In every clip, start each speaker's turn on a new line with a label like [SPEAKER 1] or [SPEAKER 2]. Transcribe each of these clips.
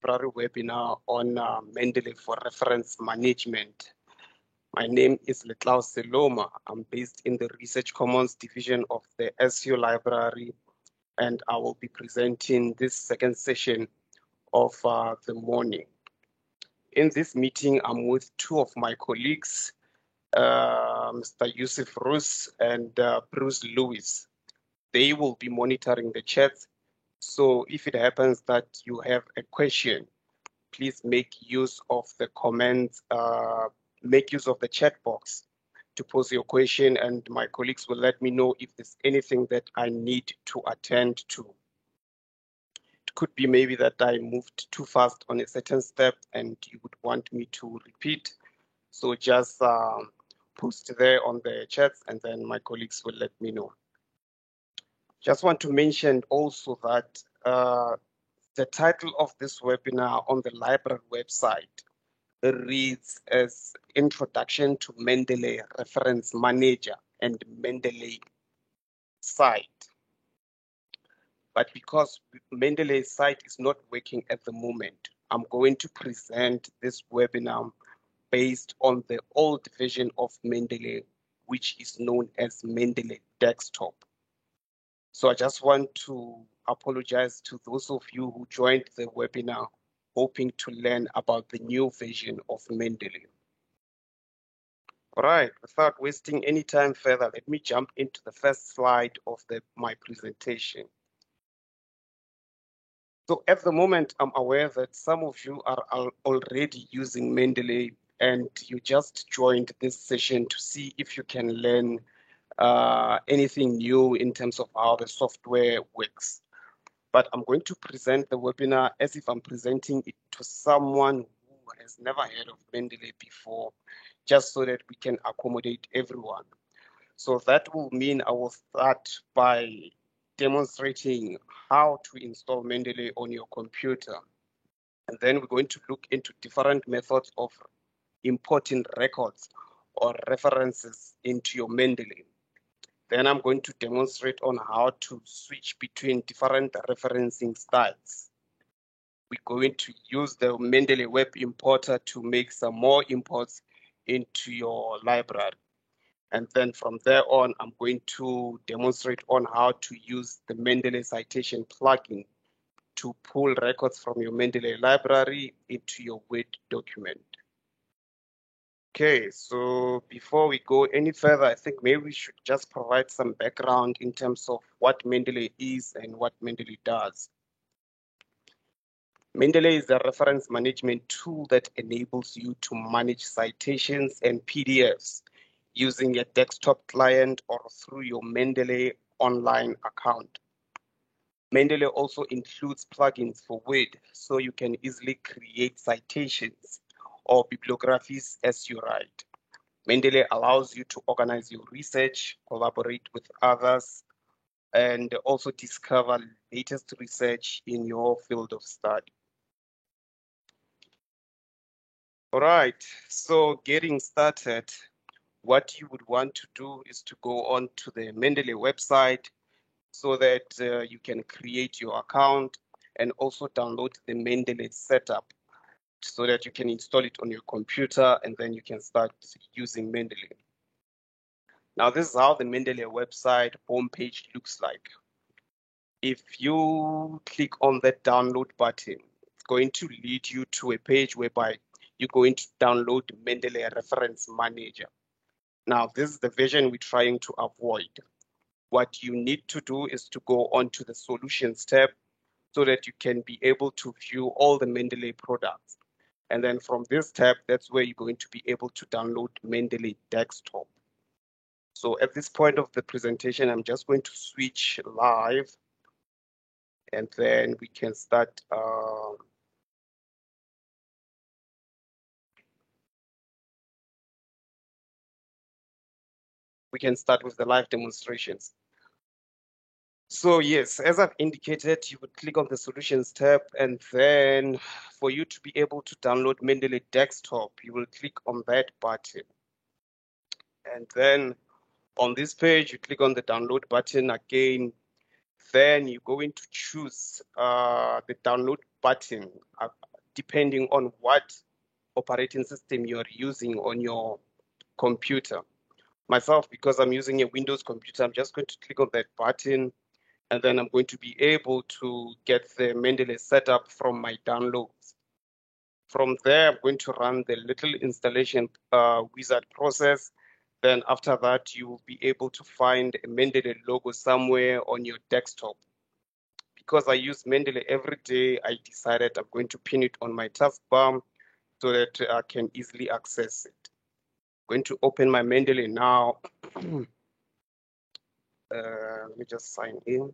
[SPEAKER 1] library webinar on Mendeley for reference management. My name is Letlaus Seloma. I'm based in the Research Commons division of the SU Library, and I will be presenting this second session of the morning. In this meeting, I'm with two of my colleagues, Mr. Yusuf Rus and Bruce Lewis. They will be monitoring the chat. So if it happens that you have a question, please make use of the comments, make use of the chat box to pose your question, and my colleagues will let me know if there's anything that I need to attend to. It could be maybe that I moved too fast on a certain step and you would want me to repeat. So just post there on the chats and then my colleagues will let me know. Just want to mention also that the title of this webinar on the library website reads as Introduction to Mendeley Reference Manager and Mendeley site. But because Mendeley site is not working at the moment, I'm going to present this webinar based on the old version of Mendeley, which is known as Mendeley Desktop. So I just want to apologize to those of you who joined the webinar hoping to learn about the new version of Mendeley. All right, without wasting any time further, let me jump into the first slide of my presentation. So at the moment, I'm aware that some of you are already using Mendeley and you just joined this session to see if you can learn anything new in terms of how the software works. But I'm going to present the webinar as if I'm presenting it to someone who has never heard of Mendeley before, just so that we can accommodate everyone. So that will mean I will start by demonstrating how to install Mendeley on your computer. And then we're going to look into different methods of importing records or references into your Mendeley. Then I'm going to demonstrate on how to switch between different referencing styles. We're going to use the Mendeley web importer to make some more imports into your library. And then from there on, I'm going to demonstrate on how to use the Mendeley citation plugin to pull records from your Mendeley library into your Word document. Okay, so before we go any further, I think maybe we should just provide some background in terms of what Mendeley is and what Mendeley does. Mendeley is a reference management tool that enables you to manage citations and PDFs using a desktop client or through your Mendeley online account. Mendeley also includes plugins for Word, so you can easily create citations or bibliographies as you write. Mendeley allows you to organize your research, collaborate with others, and also discover latest research in your field of study. All right, so getting started, what you would want to do is to go on to the Mendeley website so that you can create your account and also download the Mendeley setup so that you can install it on your computer and then you can start using Mendeley. Now, this is how the Mendeley website homepage looks like. If you click on the download button, it's going to lead you to a page whereby you're going to download Mendeley Reference Manager. Now, this is the version we're trying to avoid. What you need to do is to go onto the Solutions tab so that you can be able to view all the Mendeley products. And then from this tab, that's where you're going to be able to download Mendeley Desktop. So at this point of the presentation, I'm just going to switch live and then we can start with the live demonstrations. So yes, as I've indicated, you would click on the Solutions tab, and then for you to be able to download Mendeley Desktop, you will click on that button. And then on this page, you click on the download button again, Then you're going to choose the download button depending on what operating system you're using on your computer. Myself, because I'm using a Windows computer, I'm just going to click on that button, and then I'm going to be able to get the Mendeley setup from my downloads. From there, I'm going to run the little installation wizard process. Then after that, you will be able to find a Mendeley logo somewhere on your desktop. Because I use Mendeley every day, I decided I'm going to pin it on my taskbar so that I can easily access it. I'm going to open my Mendeley now. Let me just sign in.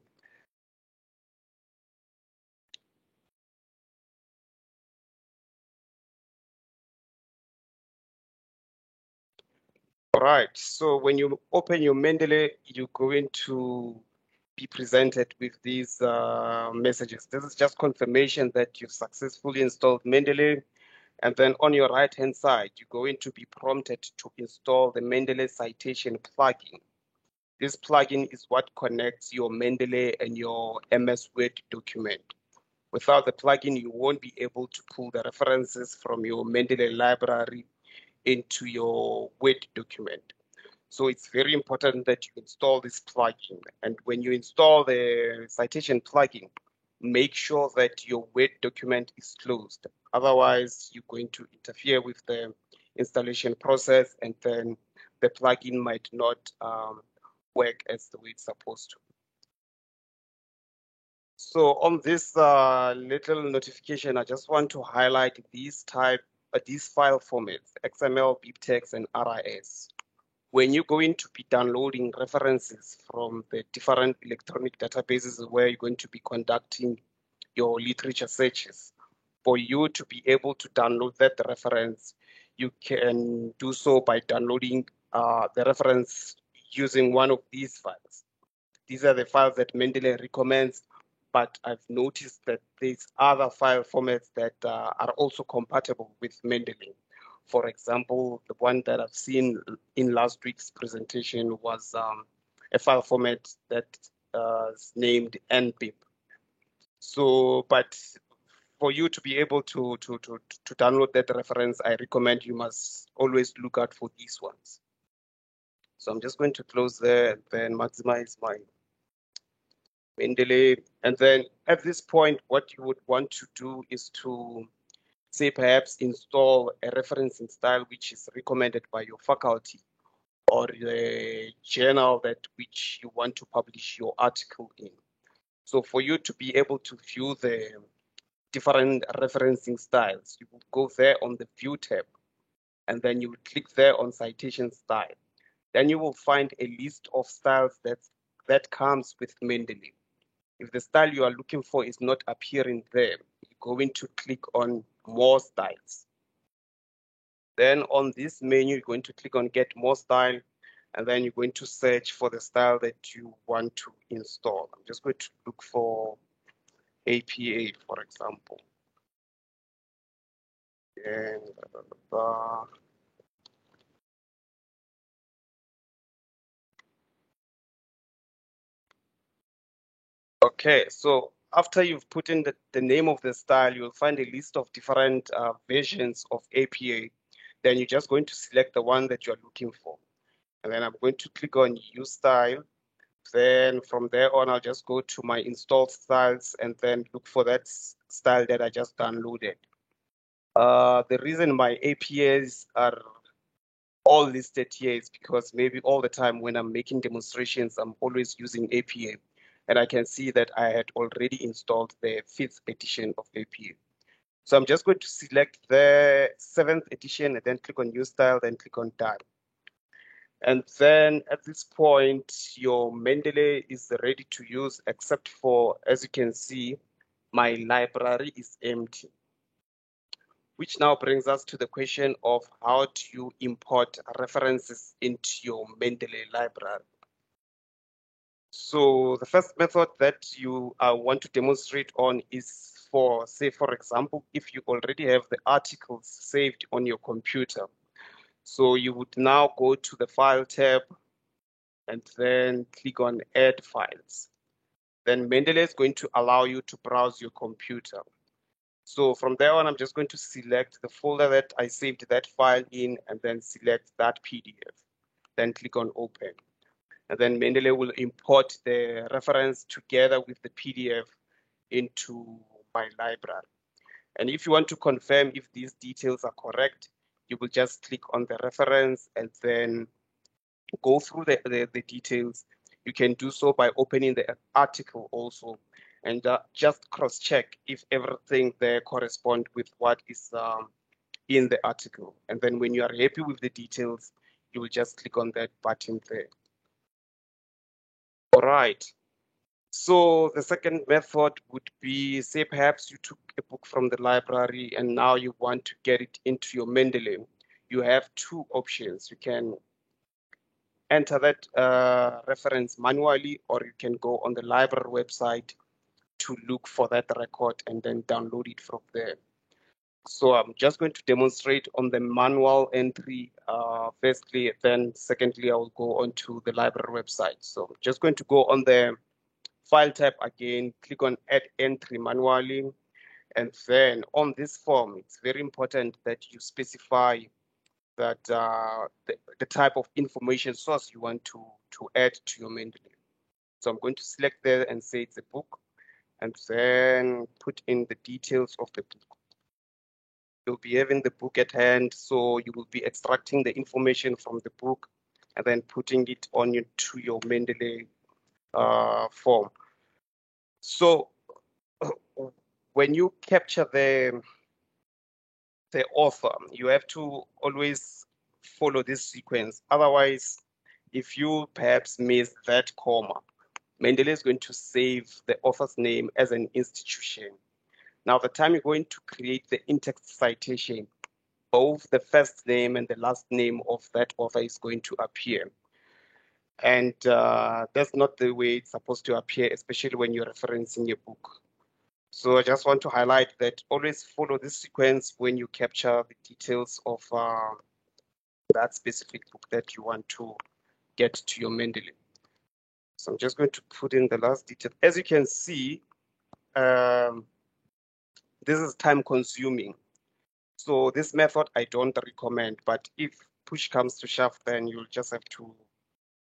[SPEAKER 1] All right, so when you open your Mendeley, you're going to be presented with these messages. This is just confirmation that you've successfully installed Mendeley. And then on your right-hand side, you're going to be prompted to install the Mendeley citation plugin. This plugin is what connects your Mendeley and your MS Word document. Without the plugin, you won't be able to pull the references from your Mendeley library into your Word document. So it's very important that you install this plugin. And when you install the citation plugin, make sure that your Word document is closed. Otherwise, you're going to interfere with the installation process, and then the plugin might not work as the way it's supposed to. So on this little notification, I just want to highlight these file formats: XML, BibTeX, and RIS. When you're going to be downloading references from the different electronic databases where you're going to be conducting your literature searches, for you to be able to download that reference, you can do so by downloading the reference using one of these files. These are the files that Mendeley recommends, but I've noticed that there's other file formats that are also compatible with Mendeley. For example, the one that I've seen in last week's presentation was a file format that is named nbib. So, but for you to be able to download that reference, I recommend you must always look out for these ones. So I'm just going to close there, then maximize my Mendeley. And then at this point, what you would want to do is to say perhaps install a referencing style which is recommended by your faculty or the journal that which you want to publish your article in. So for you to be able to view the different referencing styles, you will go there on the View tab, and then you will click there on Citation Style. Then you will find a list of styles that comes with Mendeley. If the style you are looking for is not appearing there, you're going to click on More Styles. Then on this menu, you're going to click on Get More Style, and then you're going to search for the style that you want to install. I'm just going to look for APA, for example. And okay, so after you've put in the name of the style, you'll find a list of different versions of APA. Then you're just going to select the one that you're looking for. And then I'm going to click on Use Style. Then from there on, I'll just go to my installed styles and then look for that style that I just downloaded. The reason my APAs are all listed here is because maybe all the time when I'm making demonstrations, I'm always using APA. And I can see that I had already installed the 5th edition of APA. So I'm just going to select the 7th edition and then click on New Style, then click on Done. And then at this point, your Mendeley is ready to use, except for, as you can see, my library is empty. Which now brings us to the question of how do you import references into your Mendeley library? So the first method that you want to demonstrate on is for, say, for example, if you already have the articles saved on your computer. So you would now go to the File tab and then click on Add Files. Then Mendeley is going to allow you to browse your computer. So from there on, I'm just going to select the folder that I saved that file in and then select that PDF. Then click on open. And then Mendeley will import the reference together with the PDF into my library. And if you want to confirm if these details are correct, you will just click on the reference and then go through the details. You can do so by opening the article also and just cross-check if everything there corresponds with what is in the article. And then when you are happy with the details, you will just click on that button there. All right. So the second method would be, say perhaps you took a book from the library and now you want to get it into your Mendeley. You have two options. You can enter that reference manually, or you can go on the library website to look for that record and then download it from there. So I'm just going to demonstrate on the manual entry firstly, then secondly, I will go onto the library website. So I'm just going to go on the File tab again, click on Add Entry manually, and then on this form, it's very important that you specify that the type of information source you want to add to your Mendeley. So I'm going to select there and say it's a book, and then put in the details of the book. You'll be having the book at hand, so you will be extracting the information from the book and then putting it on to your Mendeley form. So when you capture the author, you have to always follow this sequence. Otherwise, if you perhaps miss that comma, Mendeley is going to save the author's name as an institution. Now, the time you're going to create the in-text citation, both the first name and the last name of that author is going to appear. And that's not the way it's supposed to appear, especially when you're referencing your book. So I just want to highlight that always follow this sequence when you capture the details of that specific book that you want to get to your Mendeley. So I'm just going to put in the last detail. As you can see, this is time consuming. So this method I don't recommend, but if push comes to shove, then you'll just have to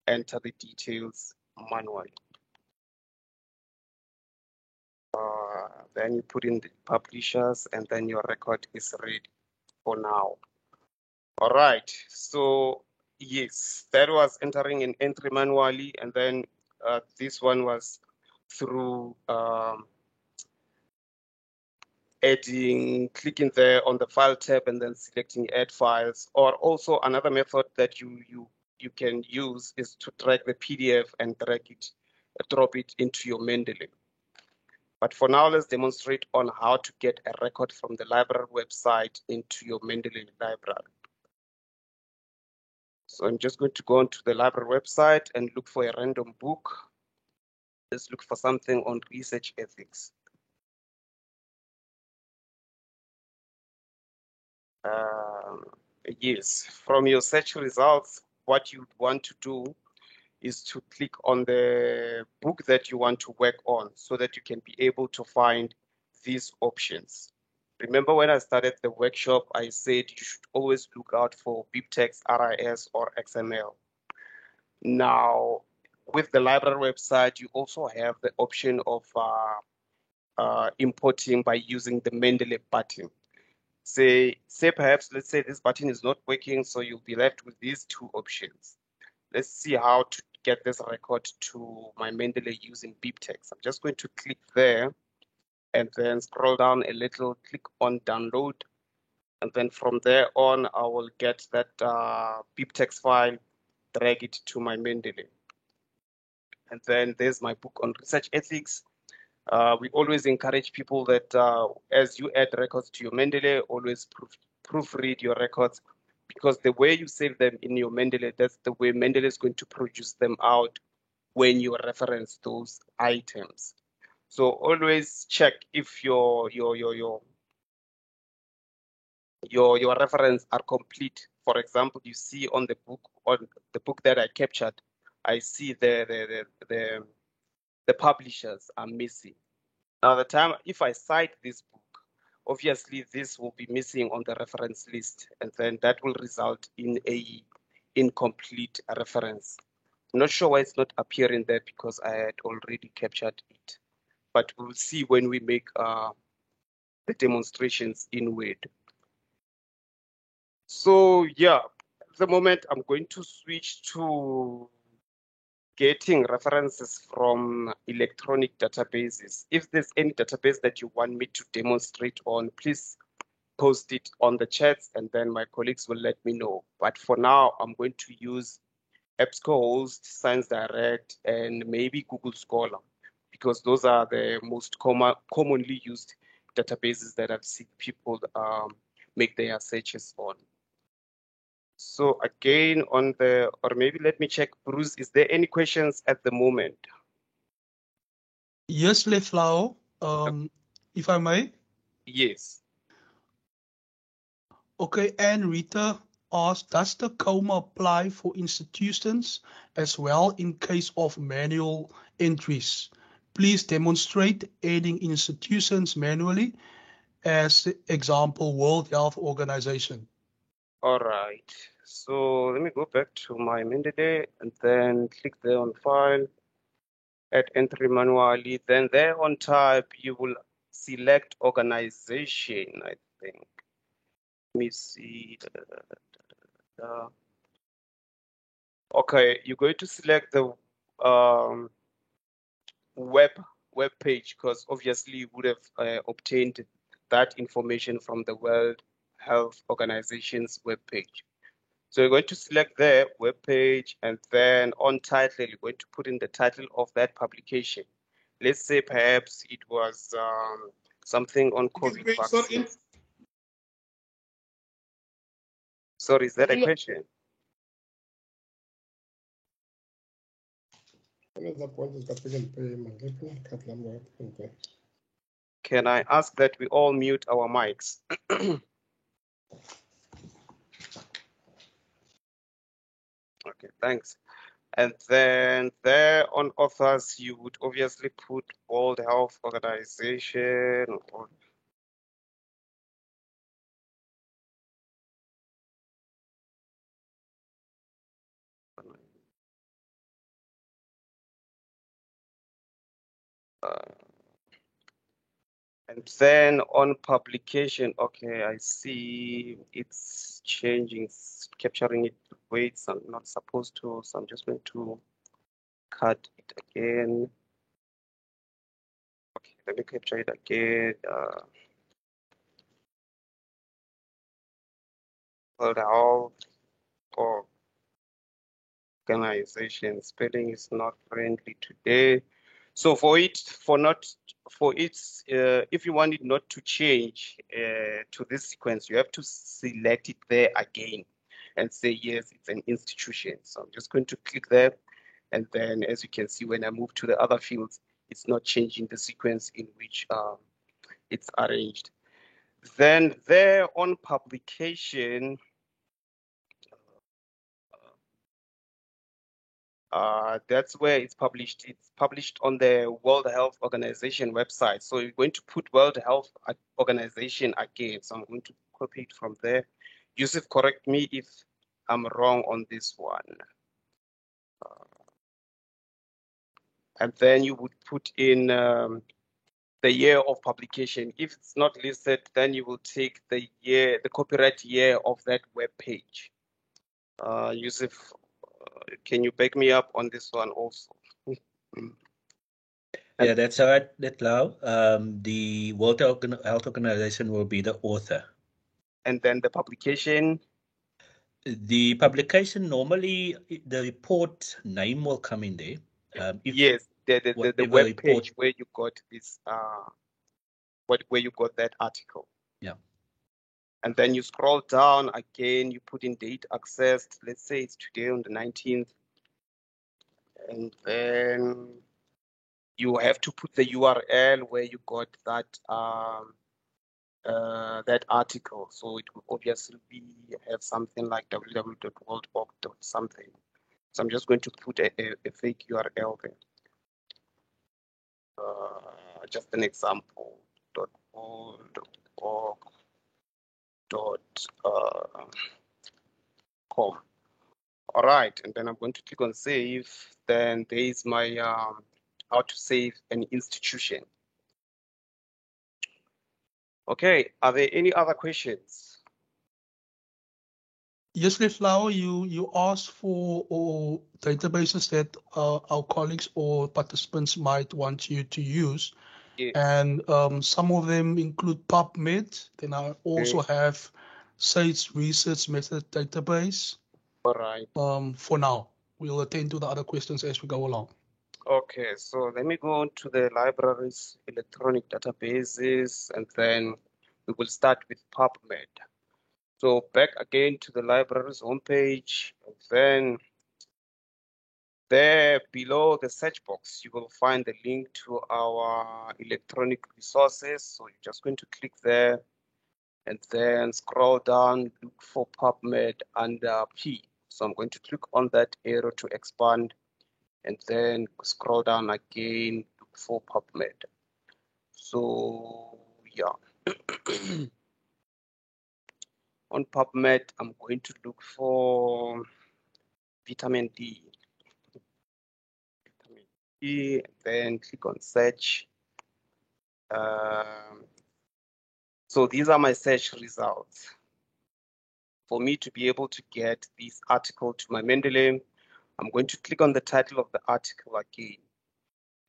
[SPEAKER 1] enter the details manually. Then you put in the publishers and then your record is ready for now. All right, so yes, that was entering an entry manually, and then this one was through clicking there on the file tab and then selecting add files. Or also another method that you can use is to drag the PDF and drop it into your Mendeley. But for now, let's demonstrate on how to get a record from the library website into your Mendeley library. So I'm just going to go onto the library website and look for a random book. Let's look for something on research ethics. Yes, from your search results, what you want to do is to click on the book that you want to work on so that you can be able to find these options. Remember when I started the workshop, I said you should always look out for BibTeX, RIS, or XML. Now, with the library website, you also have the option of importing by using the Mendeley button. Say perhaps, let's say this button is not working, so you'll be left with these two options. Let's see how to get this record to my Mendeley using BibTeX. I'm just going to click there and then scroll down a little, click on download. And then from there on, I will get that BibTeX file, drag it to my Mendeley. And then there's my book on research ethics. We always encourage people that as you add records to your Mendeley, always proofread your records, because the way you save them in your Mendeley, that's the way Mendeley is going to produce them out when you reference those items. So always check if your reference are complete. For example, you see on the book that I captured, I see the the publishers are missing. Now, the time if I cite this book, obviously this will be missing on the reference list, and then that will result in a incomplete reference. I'm not sure why it's not appearing there because I had already captured it, but we'll see when we make the demonstrations in Word. So yeah, at the moment I'm going to switch to getting references from electronic databases. If there's any database that you want me to demonstrate on, please post it on the chats and then my colleagues will let me know. But for now, I'm going to use EBSCOhost, ScienceDirect, and maybe Google Scholar, because those are the most commonly used databases that I've seen people make their searches on. So again, on the, or maybe let me check, Bruce, is there any questions at the moment?
[SPEAKER 2] Yes, Leflao, if I may.
[SPEAKER 1] Yes.
[SPEAKER 2] Okay, and Rita asked, does the COMA apply for institutions as well in case of manual entries? Please demonstrate adding institutions manually, as example, World Health Organization.
[SPEAKER 1] All right. So let me go back to my Mendeley and then click there on file, add entry manually. Then there on type, you will select organization, I think. Let me see. Okay, you're going to select the web page because obviously you would have obtained that information from the World Health Organization's web page. So you're going to select the web page, and then on title, you're going to put in the title of that publication. Let's say perhaps it was something on COVID vaccine. Sorry, is that a question? Can I ask that we all mute our mics? Okay, thanks. And then there on authors, you would obviously put World Health Organization. Or and then on publication, okay, I see it's changing, it's capturing it weights. I'm not supposed to, so I'm just going to cut it again. Okay, let me capture it again. World Health Organization spelling is not friendly today. So for if you want it not to change to this sequence, you have to select it there again and say, yes, it's an institution. So I'm just going to click there. And then as you can see, when I move to the other fields, it's not changing the sequence in which it's arranged. Then there on publication, that's where it's published. It's published on the World Health Organization website. So you're going to put World Health Organization again. So I'm going to copy it from there. Yusuf, correct me if I'm wrong on this one. And then you would put in the year of publication. If it's not listed, then you will take the year, the copyright year of that web page. Yusuf, can you back me up on this one also?
[SPEAKER 3] Yeah, that's all right, Leflao. The World Health Organization will be the author.
[SPEAKER 1] And then the publication?
[SPEAKER 3] The publication, normally the report name will come in there.
[SPEAKER 1] Yes, the web page where you got this, where you got that article.
[SPEAKER 3] Yeah.
[SPEAKER 1] And then you scroll down again, you put in date accessed. Let's say it's today on the 19th. And then you have to put the URL where you got that that article. So it will obviously have something like www.worldorg.something. So I'm just going to put a fake URL there. just an example, .org.com. All right, and then I'm going to click on save. Then there is my how to save an institution. Okay, are there any other questions?
[SPEAKER 2] Yes, Letlaw, you asked for databases that our colleagues or participants might want you to use.
[SPEAKER 1] Yes.
[SPEAKER 2] And some of them include PubMed. Then I also have SAGE Research Method Database.
[SPEAKER 1] All right.
[SPEAKER 2] For now, we'll attend to the other questions as we go along.
[SPEAKER 1] Okay, so let me go on to the library's electronic databases, and then we will start with PubMed. So back again to the library's homepage, and then there below the search box, you will find the link to our electronic resources. So you're just going to click there and then scroll down, look for PubMed under P. So I'm going to click on that arrow to expand and then scroll down again, look for PubMed. So yeah. On PubMed, I'm going to look for vitamin D. Vitamin D, then click on search. So these are my search results. For me to be able to get this article to my Mendeley, I'm going to click on the title of the article again.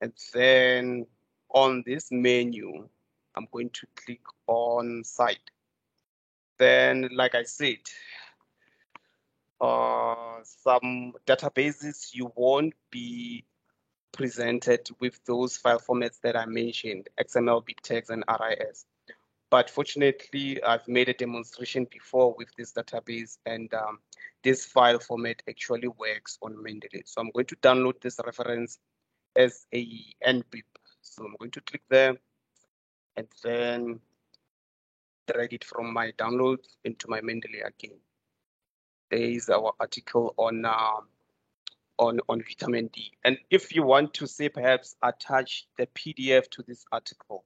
[SPEAKER 1] And then on this menu, I'm going to click on Cite. Then, like I said, some databases you won't be presented with those file formats that I mentioned, XML, BibTeX, and RIS. But fortunately, I've made a demonstration before with this database, and this file format actually works on Mendeley. So I'm going to download this reference as a NBIB. So I'm going to click there and then drag it from my downloads into my Mendeley again. There is our article on vitamin D. And if you want to say perhaps attach the PDF to this article,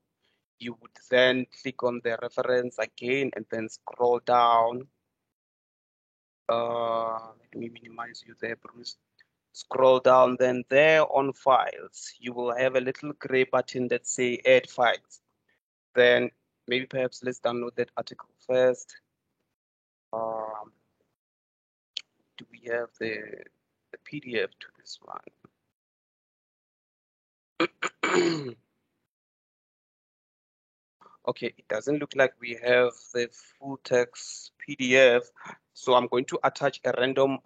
[SPEAKER 1] you would then click on the reference again and then scroll down. Let me minimize you there, Bruce. Scroll down, then there on files, you will have a little gray button that say add files. Then maybe perhaps let's download that article first. Do we have the PDF to this one? Okay, it doesn't look like we have the full text PDF. So I'm going to attach a random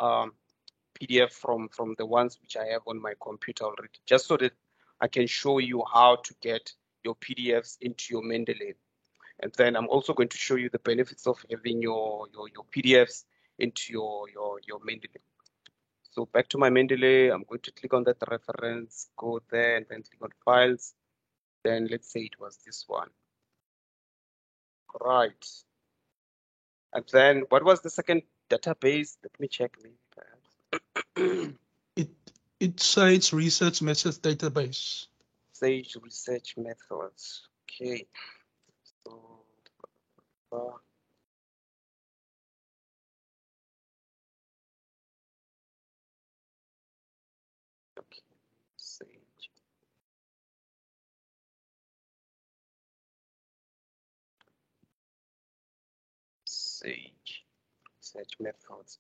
[SPEAKER 1] PDF from the ones which I have on my computer already, just so that I can show you how to get your PDFs into your Mendeley. And then I'm also going to show you the benefits of having your PDFs into your Mendeley. So back to my Mendeley, I'm going to click on that reference, go there, and then click on files. Then let's say it was this one. Right. And then what was the second database? Let me check maybe perhaps.
[SPEAKER 2] It's SAGE Research Methods Database.
[SPEAKER 1] SAGE Research Methods. Okay. So okay. SAGE. SAGE Research Methods.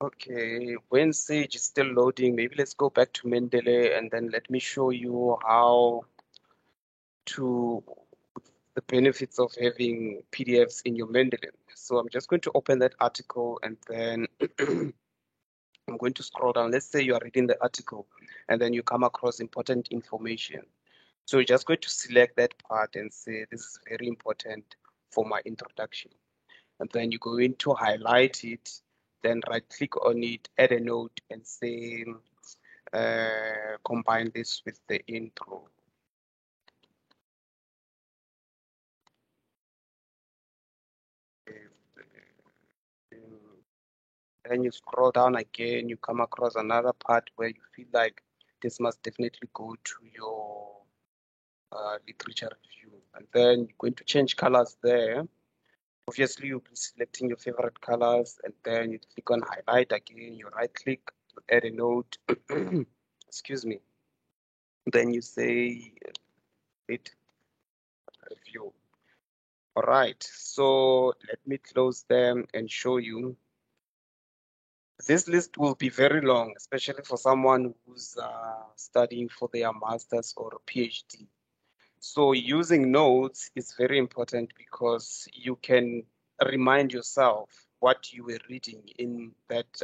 [SPEAKER 1] Okay, when SAGE is still loading, maybe let's go back to Mendeley and then let me show you how to the benefits of having PDFs in your Mendeley. So I'm just going to open that article and then I'm going to scroll down. Let's say you are reading the article and then you come across important information. So you're just going to select that part and say, this is very important for my introduction. And then you go in to highlight it, then right click on it, add a note and say, combine this with the intro. then you scroll down again, you come across another part where you feel like this must definitely go to your literature review. And then you're going to change colors there. Obviously, you'll be selecting your favorite colors, and then you click on highlight again, you right click to add a note. Excuse me. Then you say it review. All right, so let me close them and show you. This list will be very long, especially for someone who's studying for their master's or PhD. So using notes is very important because you can remind yourself what you were reading in that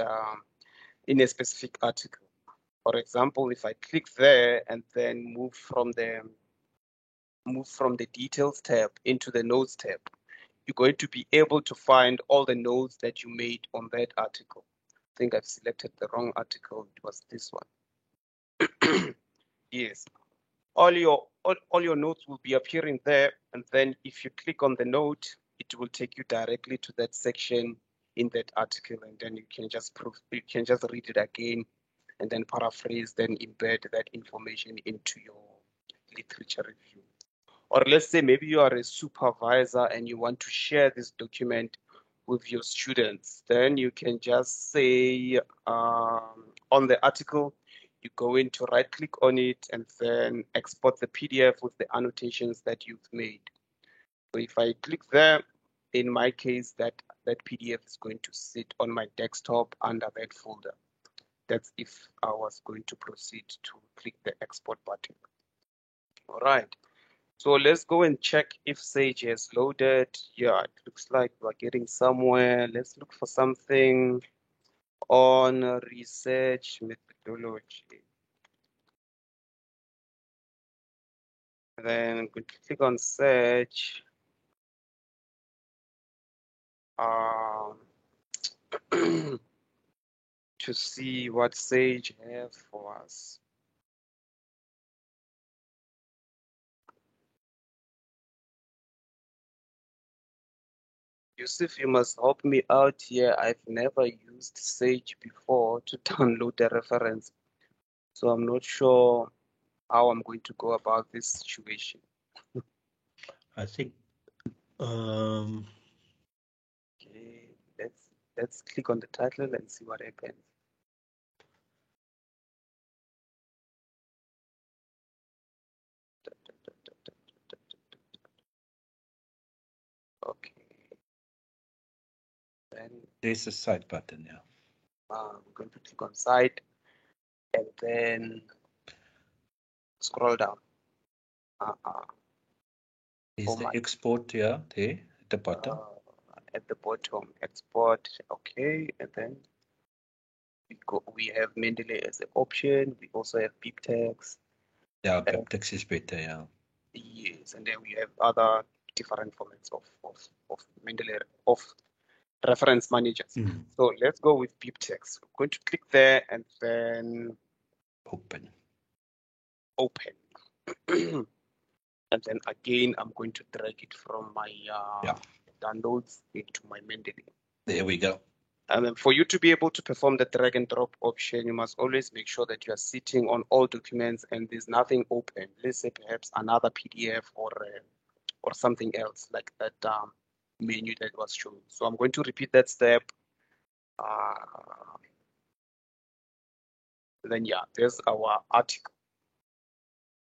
[SPEAKER 1] in a specific article. For example, if I click there and then move from the details tab into the notes tab, you're going to be able to find all the notes that you made on that article. I think I've selected the wrong article. It was this one. Yes. All your notes will be appearing there, and then if you click on the note, it will take you directly to that section in that article, and then you can just read it again, and then paraphrase, then embed that information into your literature review. Or let's say maybe you are a supervisor and you want to share this document with your students, then you can just say on the article, you go in to right click on it and then export the PDF with the annotations that you've made. So if I click there, in my case, that PDF is going to sit on my desktop under that folder. That's if I was going to proceed to click the export button. All right. So let's go and check if Sage has loaded. Yeah, it looks like we're getting somewhere. Let's look for something on research methodology. Then I'm going to click on search. To see what Sage has for us. Yusuf, you must help me out here. I've never used Sage before to download a reference, so I'm not sure how I'm going to go about this situation.
[SPEAKER 3] I think
[SPEAKER 1] Okay, let's click on the title and see what happens. Okay. Then
[SPEAKER 3] there's a side button, yeah.
[SPEAKER 1] I'm going to click on side and then scroll down.
[SPEAKER 3] Is the export, yeah, there at the bottom.
[SPEAKER 1] At the bottom, export. Okay, and then we have Mendeley as an option. We also have BibTeX.
[SPEAKER 3] Yeah, BibTeX is better, yeah.
[SPEAKER 1] Yes, and then we have other different formats of Mendeley of reference managers. So let's go with BibTeX. I'm going to click there and then
[SPEAKER 3] open.
[SPEAKER 1] And then again, I'm going to drag it from my downloads into my Mendeley.
[SPEAKER 3] There we go.
[SPEAKER 1] And then for you to be able to perform the drag and drop option, you must always make sure that you are sitting on all documents and there's nothing open. Let's say perhaps another PDF or something else like that menu that was shown. So I'm going to repeat that step. Then yeah, there's our article.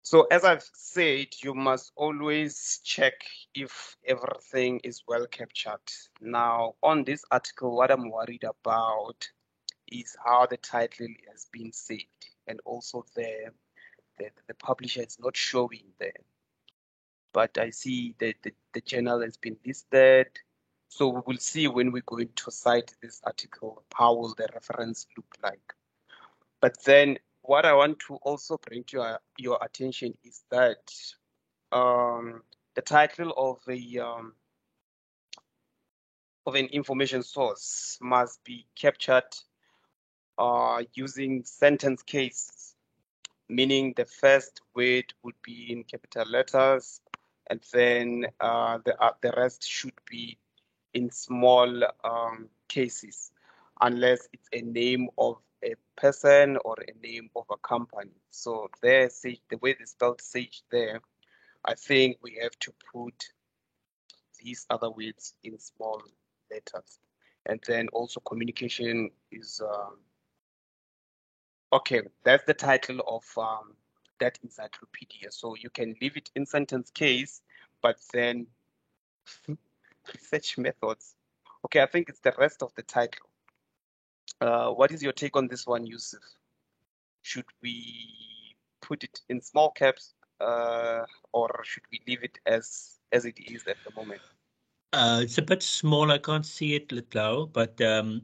[SPEAKER 1] So as I've said, you must always check if everything is well captured. Now, on this article, what I'm worried about is how the title has been saved, and also the publisher is not showing there. But I see that the journal has been listed. So we will see when we go into cite this article, how will the reference look like. But then what I want to also bring to your attention is that the title of an information source must be captured using sentence cases, meaning the first word would be in capital letters, and then the rest should be in small cases. unless it's a name of a person or a name of a company. So there, Sage, the way they spelled Sage there, I think we have to put these other words in small letters. And then also communication is, okay, that's the title of that encyclopedia. So you can leave it in sentence case, but then research methods. Okay, I think it's the rest of the title. What is your take on this one, Yusuf? Should we put it in small caps or should we leave it as it is at the moment?
[SPEAKER 3] It's a bit small. I can't see it, Letlau, but the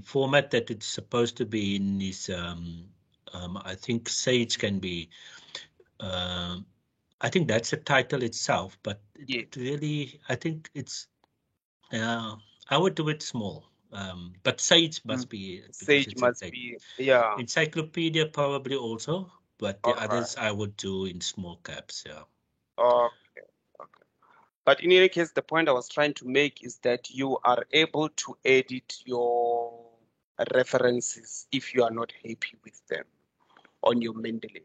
[SPEAKER 3] format that it's supposed to be in is I think Sage can be. I think that's the title itself, but it really, I think it's. I would do it small, but Sage must be.
[SPEAKER 1] Sage must be, yeah.
[SPEAKER 3] Encyclopedia probably also, but the
[SPEAKER 1] All
[SPEAKER 3] others I would do in small caps. Yeah.
[SPEAKER 1] Okay. But in any case, the point I was trying to make is that you are able to edit your references if you are not happy with them on your Mendeley.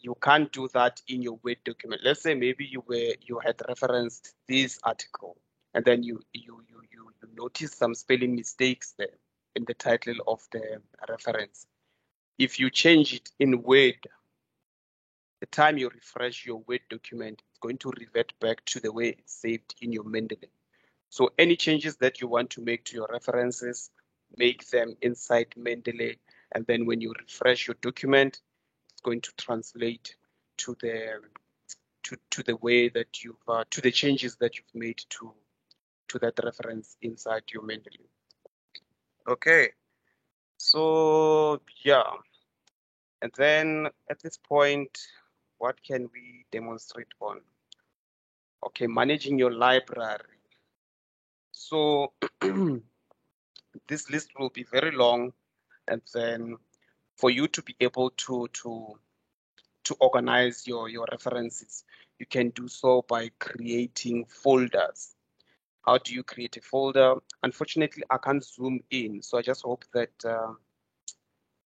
[SPEAKER 1] You can't do that in your Word document. Let's say maybe you had referenced this article, and then you notice some spelling mistakes there in the title of the reference. If you change it in Word, the time you refresh your Word document, it's going to revert back to the way it's saved in your Mendeley. So any changes that you want to make to your references, make them inside Mendeley, and then when you refresh your document, it's going to translate to the way that you've to the changes that you've made to that reference inside your Mendeley. Okay, so yeah, and then at this point, what can we demonstrate on? Okay, managing your library. So this list will be very long, and then for you to be able to organize your references, you can do so by creating folders. How do you create a folder? Unfortunately, I can't zoom in, so I just hope that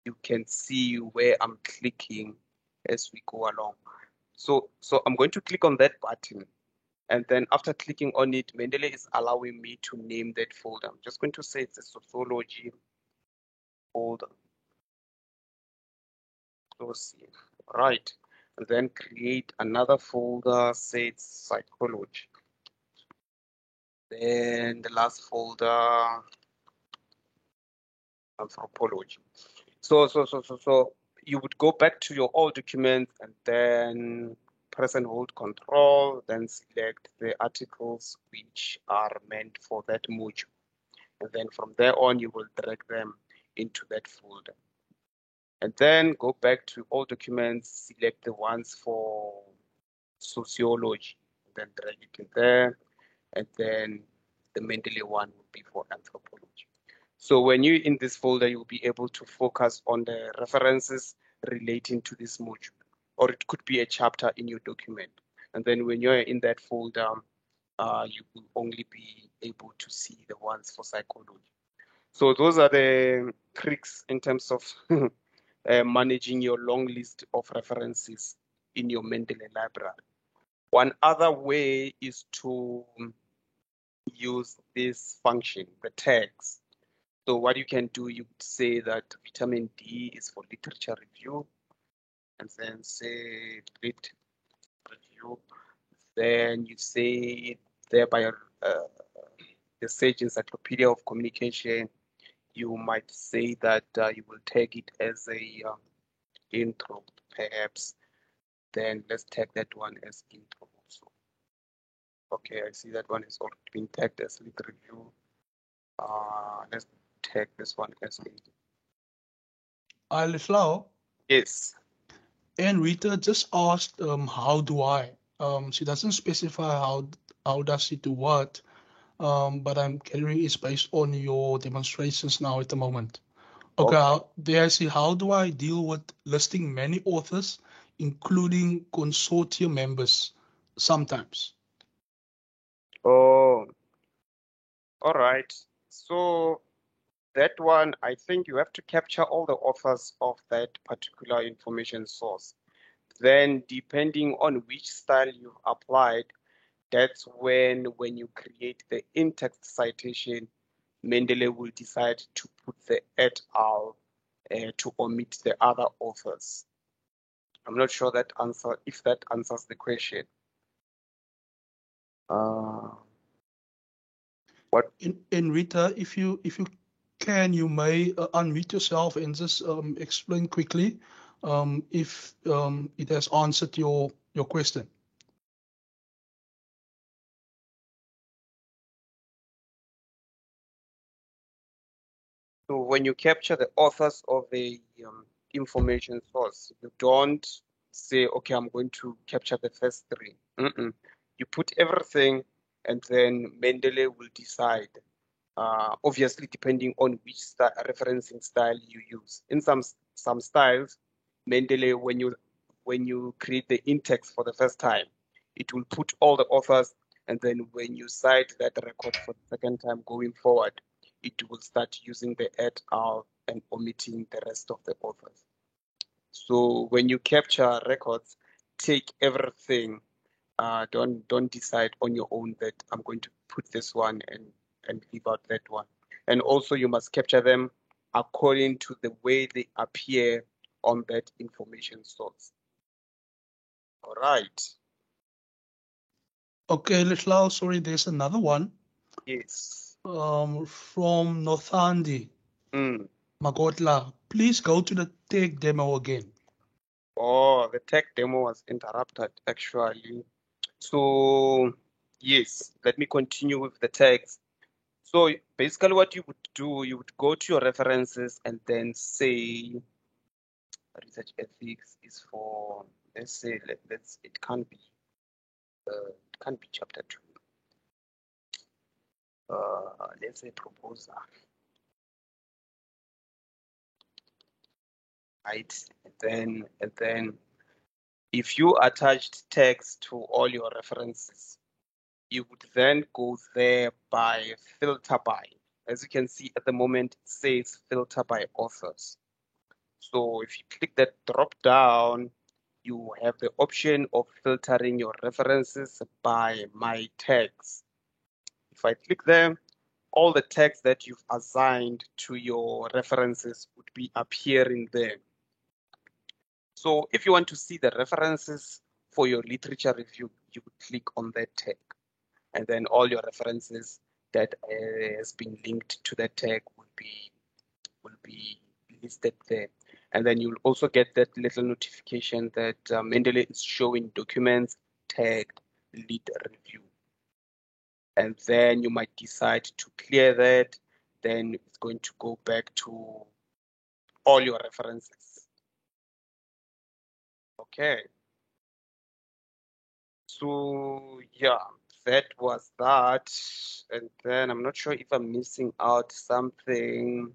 [SPEAKER 1] you can see where I'm clicking as we go along. So I'm going to click on that button, and then after clicking on it, Mendeley is allowing me to name that folder. I'm just going to say it's a sociology folder. Right, and then create another folder, say it's psychology. Then the last folder, anthropology. So you would go back to your old document and then press and hold Control, then select the articles which are meant for that module. And then from there on, you will drag them into that folder. And then go back to all documents, select the ones for sociology, then drag it in there, and then the Mendeley one will be for anthropology. So when you're in this folder, you'll be able to focus on the references relating to this module, or it could be a chapter in your document. And then when you're in that folder, you will only be able to see the ones for psychology. So those are the tricks in terms of managing your long list of references in your Mendeley library. One other way is to use this function, the tags. So what you can do, you would say that vitamin D is for literature review, and then say lit review. Then you say thereby the Sage Encyclopedia of Communication. You might say that you will tag it as a intro, perhaps. Then let's tag that one as intro also. Okay, I see that one is already been tagged as lit review. Let's tag this one as intro.
[SPEAKER 2] Letlau?
[SPEAKER 1] Yes.
[SPEAKER 2] And Rita just asked, how do I? She doesn't specify how does she do what, but I'm gathering it's based on your demonstrations now at the moment. Okay, there I see, how do I deal with listing many authors, including consortium members, sometimes?
[SPEAKER 1] Oh, all right. So that one, I think you have to capture all the authors of that particular information source. Then depending on which style you've applied, that's when you create the in-text citation, Mendeley will decide to put the et al. To omit the other authors. I'm not sure if that answers the question. What?
[SPEAKER 2] In Rita, if you can, you may unmute yourself and just explain quickly if it has answered your question.
[SPEAKER 1] So when you capture the authors of the information source, you don't say, okay, I'm going to capture the first three. You put everything, and then Mendeley will decide. Obviously, depending on which referencing style you use. In some styles, Mendeley, when you create the in-text for the first time, it will put all the authors, and then when you cite that record for the second time going forward, it will start using the et al. And omitting the rest of the authors. So when you capture records, take everything. Don't decide on your own that I'm going to put this one and leave out that one. And also you must capture them according to the way they appear on that information source. All right.
[SPEAKER 2] Okay, Litlao, sorry, there's another one.
[SPEAKER 1] Yes.
[SPEAKER 2] From Northandi. Magotla, please go to the tech demo again.
[SPEAKER 1] Oh, the tech demo was interrupted actually. So yes, let me continue with the text. So basically what you would do, you would go to your references and then say research ethics is for, let's say, it can't be chapter 2. Let's say proposer. Right, and then if you attached text to all your references, you would then go there by filter by. As you can see at the moment, it says filter by authors. So if you click that drop down, you have the option of filtering your references by my tags. If I click there, all the tags that you've assigned to your references would be appearing there. So if you want to see the references for your literature review, you would click on that tag. And then all your references that has been linked to that tag will be listed there. And then you'll also get that little notification that Mendeley is showing documents tagged lit review. And then you might decide to clear that. Then it's going to go back to all your references. Okay. So yeah, that was that. And then I'm not sure if I'm missing out something.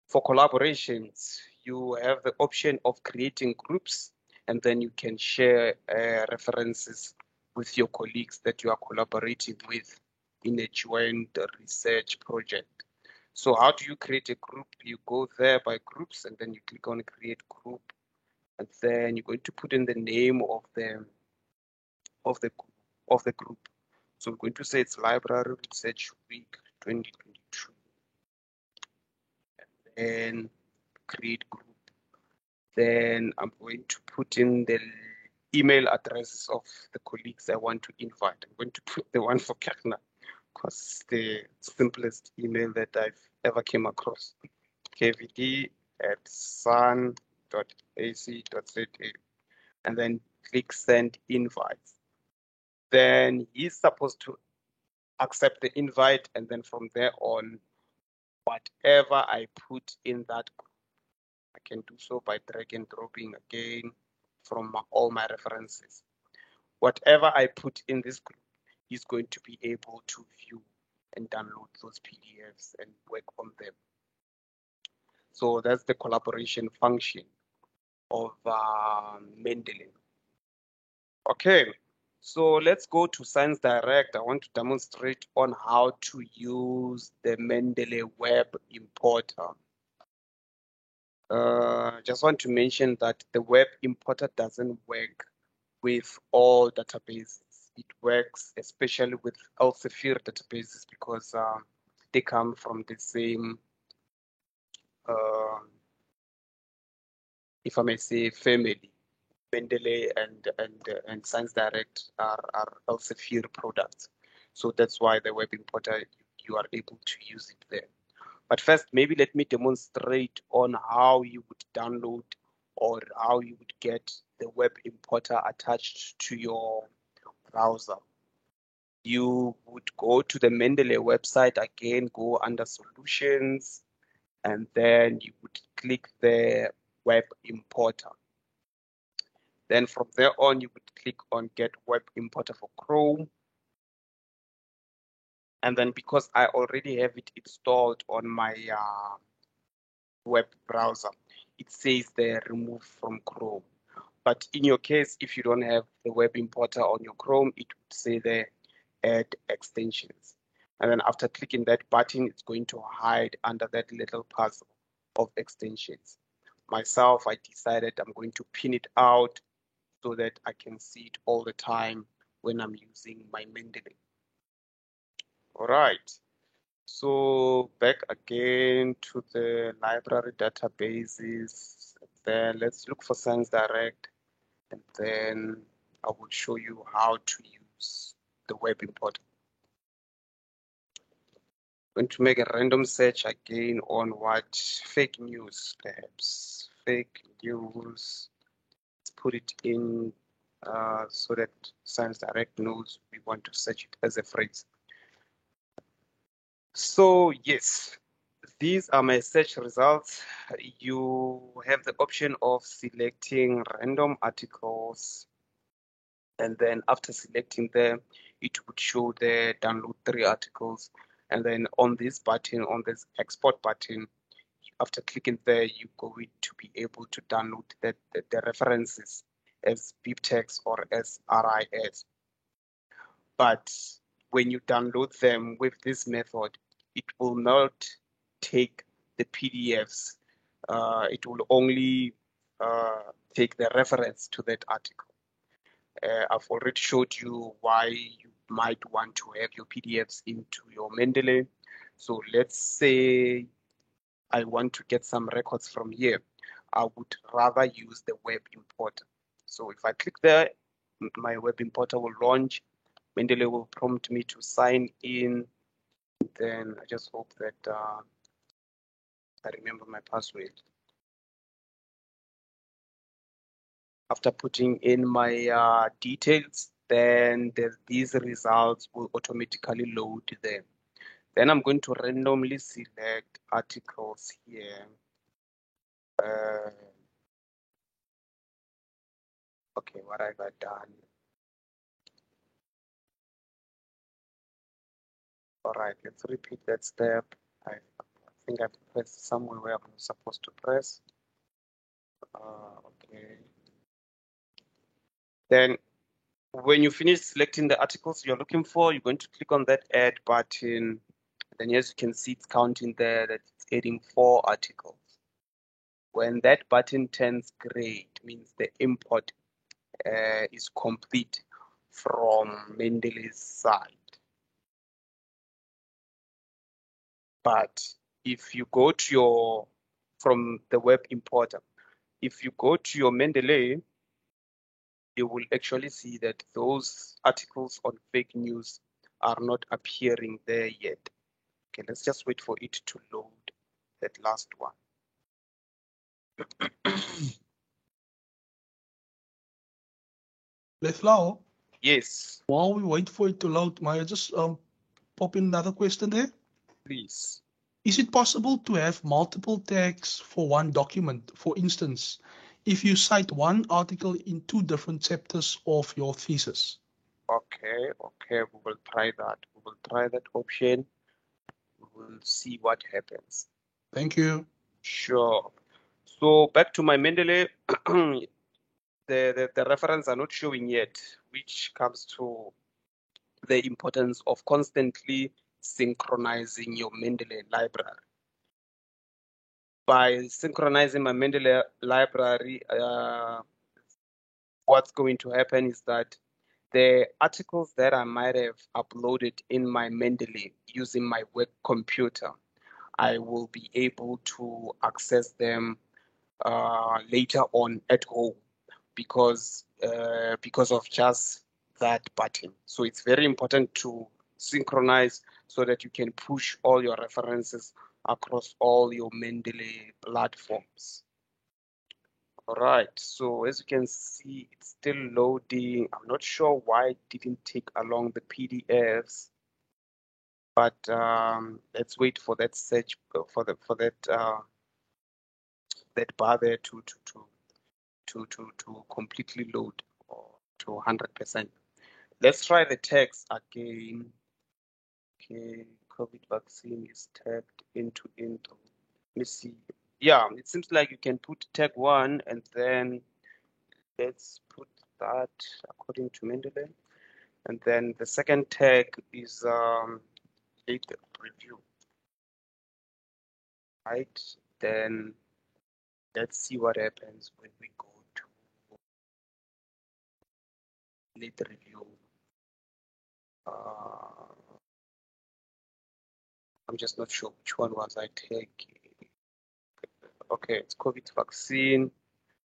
[SPEAKER 1] For collaborations, you have the option of creating groups, and then you can share references with your colleagues that you are collaborating with in a joint research project. So how do you create a group? You go there by groups, and then you click on create group, and then you're going to put in the name of the group. So we're going to say it's Library Research Week 2022. And then create group. Then I'm going to put in the email addresses of the colleagues I want to invite. I'm going to put the one for Kerna because it's the simplest email that I've ever came across. kvd@san.ac.za, and then click send invites. Then he's supposed to accept the invite, and then from there on, whatever I put in that group, I can do so by drag and dropping again from all my references. Whatever I put in this group, he's going to be able to view and download those PDFs and work on them. So that's the collaboration function of Mendeley. Okay, So let's go to Science Direct. I want to demonstrate on how to use the Mendeley Web Importer. Just want to mention that the Web Importer doesn't work with all databases. It works especially with Elsevier databases because they come from the same, if I may say, family. Mendeley and Science Direct are Elsevier products. So that's why the Web Importer, you are able to use it there. But first, maybe let me demonstrate on how you would download or how you would get the Web Importer attached to your browser. You would go to the Mendeley website again, go under Solutions, and then you would click the Web Importer. Then from there on, you would click on Get Web Importer for Chrome. And then because I already have it installed on my web browser, it says there remove from Chrome. But in your case, if you don't have the Web Importer on your Chrome, it would say there add extensions. And then after clicking that button, it's going to hide under that little puzzle of extensions. Myself, I decided I'm going to pin it out so that I can see it all the time when I'm using my Mendeley. All right. So back again to the library databases. Then let's look for Science Direct, and then I will show you how to use the Web Importer. I'm going to make a random search again on what fake news, perhaps fake news. Let's put it in so that Science Direct knows we want to search it as a phrase. So yes, these are my search results. You have the option of selecting random articles. And then after selecting them, it would show the download 3 articles. And then on this button, on this export button, after clicking there, you're going to be able to download the references as BibTeX or as RIS. But when you download them with this method, it will not take the PDFs. It will only take the reference to that article. I've already showed you why you might want to have your PDFs into your Mendeley. So let's say I want to get some records from here. I would rather use the Web Importer. So if I click there, my Web Importer will launch. Mendeley will prompt me to sign in. Then I just hope that I remember my password. After putting in my details, then these results will automatically load there. Then I'm going to randomly select articles here. Okay, what have I done? All right, let's repeat that step. I think I pressed somewhere where I'm not supposed to press. Okay. Then when you finish selecting the articles you're looking for, you're going to click on that add button. Then as you can see, it's counting there that it's adding 4 articles. When that button turns gray, it means the import is complete from Mendeley's side. But if you go to from the Web Importer, if you go to your Mendeley, you will actually see that those articles on fake news are not appearing there yet. Okay, let's just wait for it to load that last one.
[SPEAKER 2] Lethlao,
[SPEAKER 1] Yes,
[SPEAKER 2] while we wait for it to load, may I just pop in another question there?
[SPEAKER 1] please.
[SPEAKER 2] Is it possible to have multiple tags for one document? For instance, if you cite one article in 2 different chapters of your thesis.
[SPEAKER 1] Okay, we will try that. We will try that option. We will see what happens.
[SPEAKER 2] Thank you.
[SPEAKER 1] Sure. So back to my Mendeley. the reference are not showing yet, which comes to the importance of constantly synchronizing your Mendeley library. By synchronizing my Mendeley library, what's going to happen is that the articles that I might have uploaded in my Mendeley using my work computer, I will be able to access them later on at home because of just that button. So it's very important to synchronize so that you can push all your references across all your Mendeley platforms. All right, so as you can see, it's still loading. I'm not sure why it didn't take along the PDFs, but let's wait for that search for that bar there to completely load or to 100%. Let's try the text again. Okay, COVID vaccine is tagged into intro. Let me see. Yeah, it seems like you can put tag 1 and then let's put that according to Mendeley. And then the second tag is data review. Right, then let's see what happens when we go to data review. I'm just not sure which one was I taking. Okay, it's COVID vaccine.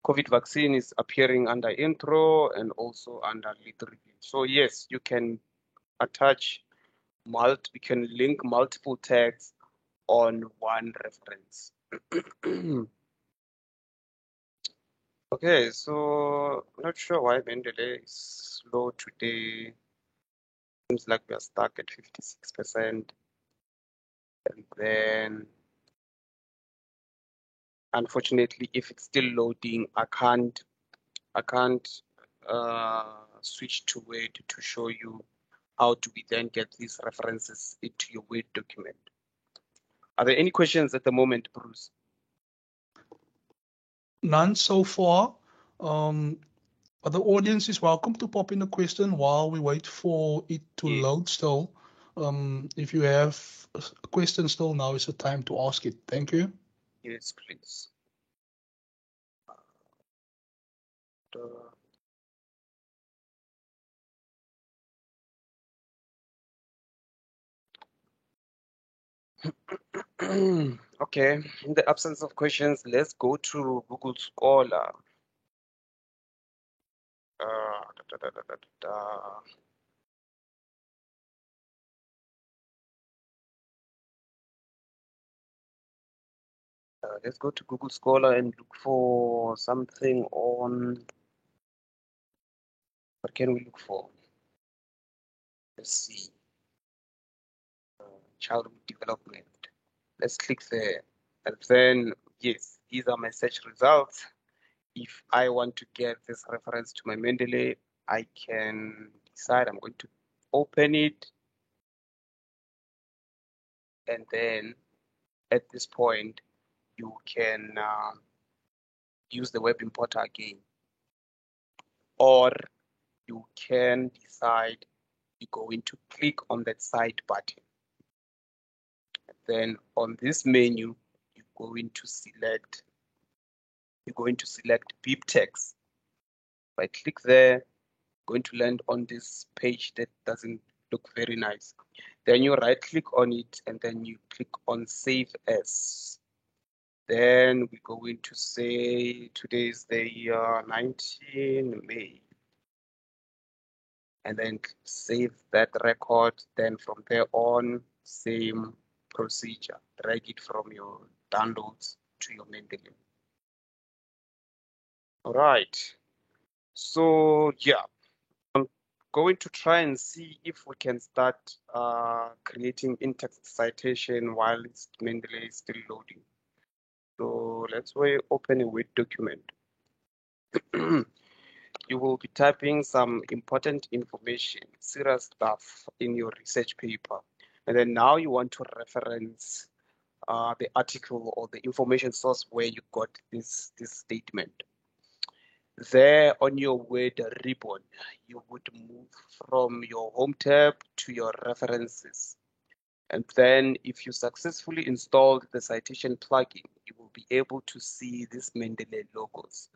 [SPEAKER 1] COVID vaccine is appearing under intro and also under lead review. So yes, you can attach we can link multiple tags on one reference. Okay, so I'm not sure why Mendeley is slow today. Seems like we are stuck at 56%. And then unfortunately, if it's still loading, I can't switch to Word to show you how do we then get these references into your Word document. Are there any questions at the moment, Bruce?
[SPEAKER 2] None so far. But the audience is welcome to pop in a question while we wait for it to load still. If you have a question still, now is the time to ask it. Thank you.
[SPEAKER 1] Yes, please. Okay, in the absence of questions, let's go to Google Scholar. Let's go to Google Scholar and look for something on, what can we look for? Let's see, childhood development. Let's click there. And then, yes, these are my search results. If I want to get this reference to my Mendeley, I can decide I'm going to open it. And then at this point, you can use the web importer again. Or you can decide you're going to click on that side button. Then on this menu, you're going to select BibTeX. If I click there, I'm going to land on this page that doesn't look very nice. Then you right click on it and then you click on Save As. Then we're going to say today is the 19 May. And then save that record. Then from there on, same procedure. Drag it from your downloads to your Mendeley. All right. So yeah, I'm going to try and see if we can start creating in-text citation while Mendeley is still loading. So let's open a Word document. You will be typing some important information, serious stuff in your research paper. And then now you want to reference the article or the information source where you got this statement. There on your Word ribbon, you would move from your home tab to your references. And then if you successfully installed the citation plugin, you will be able to see these Mendeley logos.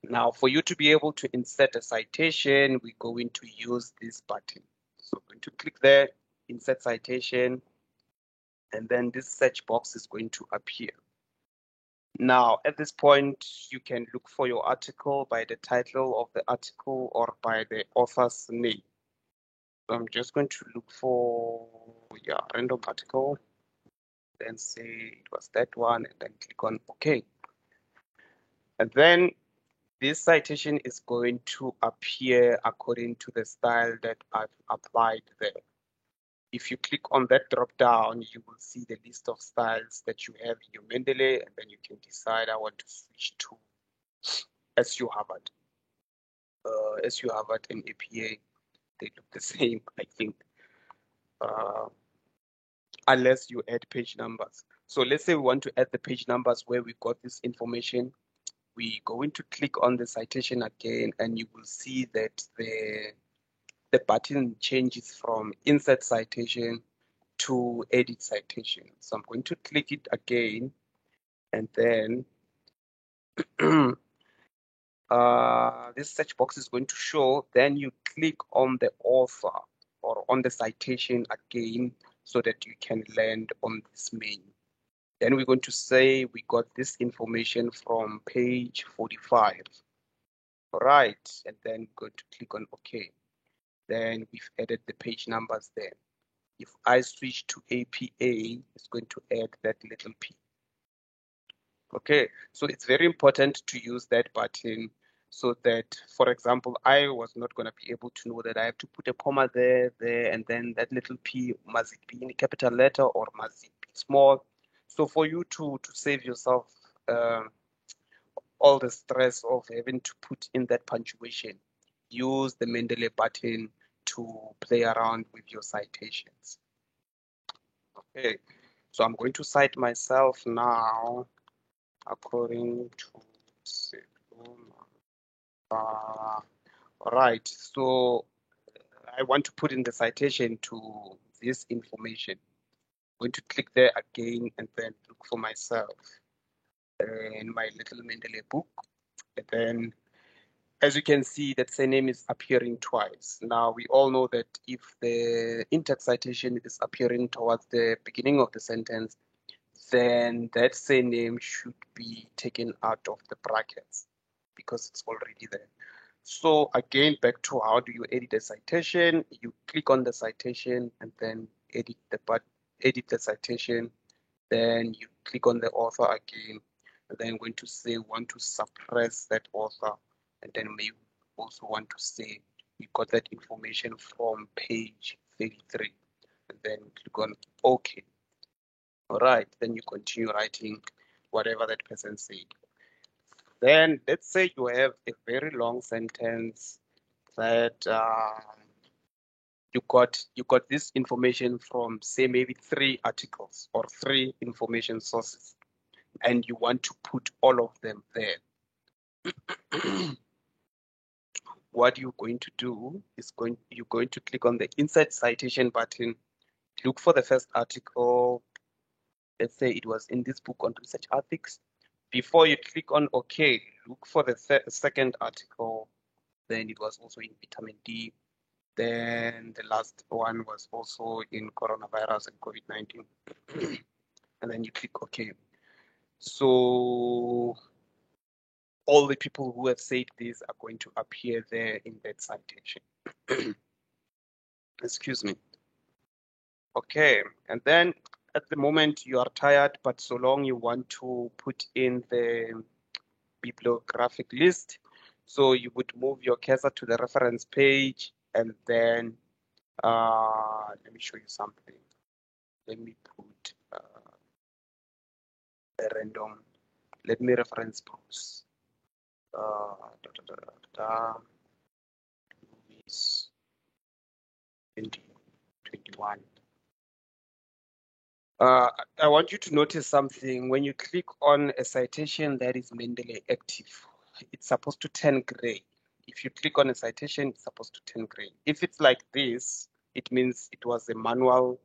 [SPEAKER 1] Now, for you to be able to insert a citation, we're going to use this button. So I'm going to click there, insert citation, and then this search box is going to appear. Now, at this point, you can look for your article by the title of the article or by the author's name. So I'm just going to look for, random article, then say it was that one, and then click on OK. And then this citation is going to appear according to the style that I've applied there. If you click on that drop down, you will see the list of styles that you have in your Mendeley, and then you can decide I want to switch to SU Harvard. SU Harvard and APA, they look the same, I think, unless you add page numbers. So let's say we want to add the page numbers where we got this information. We going to click on the citation again, and you will see that the button changes from insert citation to edit citation. So I'm going to click it again, and then this search box is going to show. Then you click on the author or on the citation again so that you can land on this menu. Then we're going to say we got this information from page 45. All right, and then go to click on OK. Then we've added the page numbers there. If I switch to APA, it's going to add that little P. Okay, so it's very important to use that button so that, for example, I was not going to be able to know that I have to put a comma there, and then that little P, must it be in a capital letter or must it be small? So for you to save yourself all the stress of having to put in that punctuation, use the Mendeley button to play around with your citations. Okay, so I'm going to cite myself now according to all right, so I want to put in the citation to this information. I'm going to click there again and then look for myself in my little Mendeley book. And then, as you can see, that surname is appearing twice. Now, we all know that if the in-text citation is appearing towards the beginning of the sentence, then that surname should be taken out of the brackets because it's already there. So again, back to how do you edit a citation? You click on the citation and then edit the citation. Then you click on the author again, and then going to say want to suppress that author, and then maybe also want to say you got that information from page 33, and then click on OK. All right, then you continue writing whatever that person said. Then let's say you have a very long sentence that you got this information from, say, maybe 3 articles or 3 information sources, and you want to put all of them there. What you're going to do is you're going to click on the insert citation button, look for the first article. Let's say it was in this book on research ethics. Before you click on OK, look for the second article. Then it was also in vitamin D. Then the last one was also in coronavirus and COVID-19. And then you click OK. So all the people who have said this are going to appear there in that citation. Excuse me. Okay, and then at the moment you are tired, but so long you want to put in the bibliographic list, so you would move your cursor to the reference page, and then let me show you something. Let me put a random. Let me reference Bruce. 2021. I want you to notice something. When you click on a citation that is Mendeley active, it's supposed to turn gray. If you click on a citation, it's supposed to turn gray. If it's like this, it means it was a manual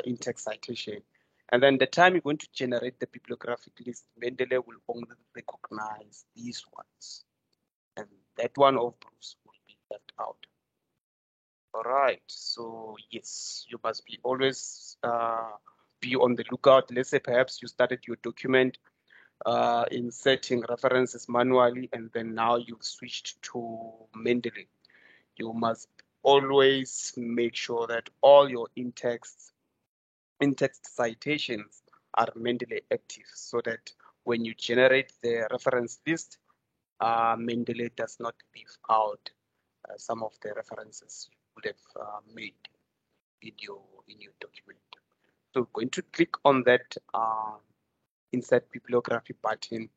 [SPEAKER 1] in-text citation. And then the time you're going to generate the bibliographic list, Mendeley will only recognize these ones. And that one of Bruce will be left out. All right, so yes, you must be always be on the lookout. Let's say perhaps you started your document inserting references manually, and then now you've switched to Mendeley. You must always make sure that all your in-text citations are Mendeley active, so that when you generate the reference list, Mendeley does not leave out some of the references you would have made in your document. So we're going to click on that insert bibliography button,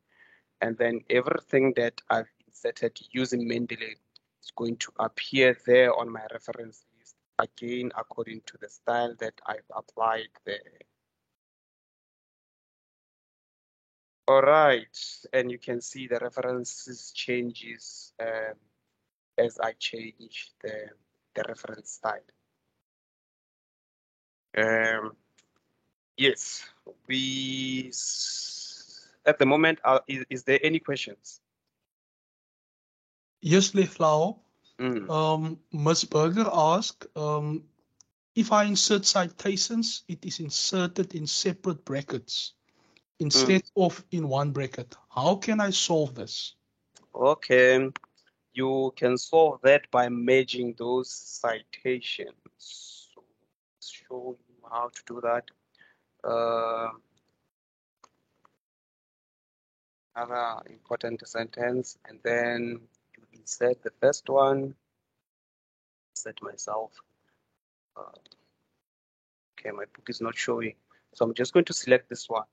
[SPEAKER 1] and then everything that I've inserted using Mendeley is going to appear there on my reference list, again according to the style that I've applied there. All right, and you can see the references changes as I change the reference style. Yes, at the moment, is there any questions?
[SPEAKER 2] Yes, Leflau. Ms. Berger asked, if I insert citations, it is inserted in separate brackets instead of in one bracket. How can I solve this?
[SPEAKER 1] Okay, you can solve that by merging those citations. So let's show you how to do that. Another important sentence, and then you insert the first one. Set myself. Okay, my book is not showing, so I'm just going to select this one,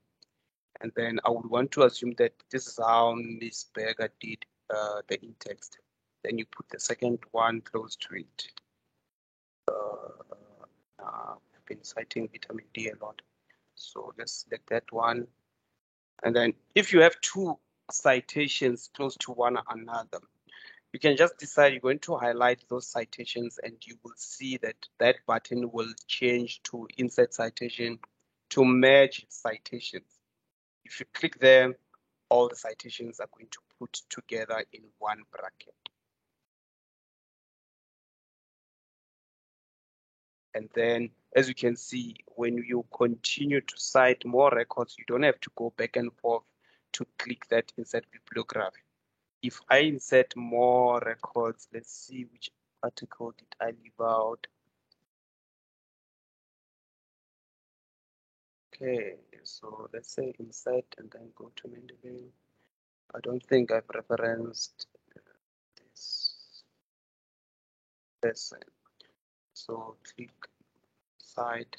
[SPEAKER 1] and then I would want to assume that this is how Ms. Berger did the in-text. Then you put the second one close to it. I've been citing vitamin D a lot, so let's select that one. And then if you have two citations close to one another, you can just decide you're going to highlight those citations, and you will see that that button will change to insert citation to merge citations. If you click there, all the citations are going to put together in one bracket. And then, as you can see, when you continue to cite more records, you don't have to go back and forth to click that insert bibliography. If I insert more records, let's see which article did I leave out. Okay, so let's say insert and then go to Mendeley. I don't think I've referenced this person. So click cite.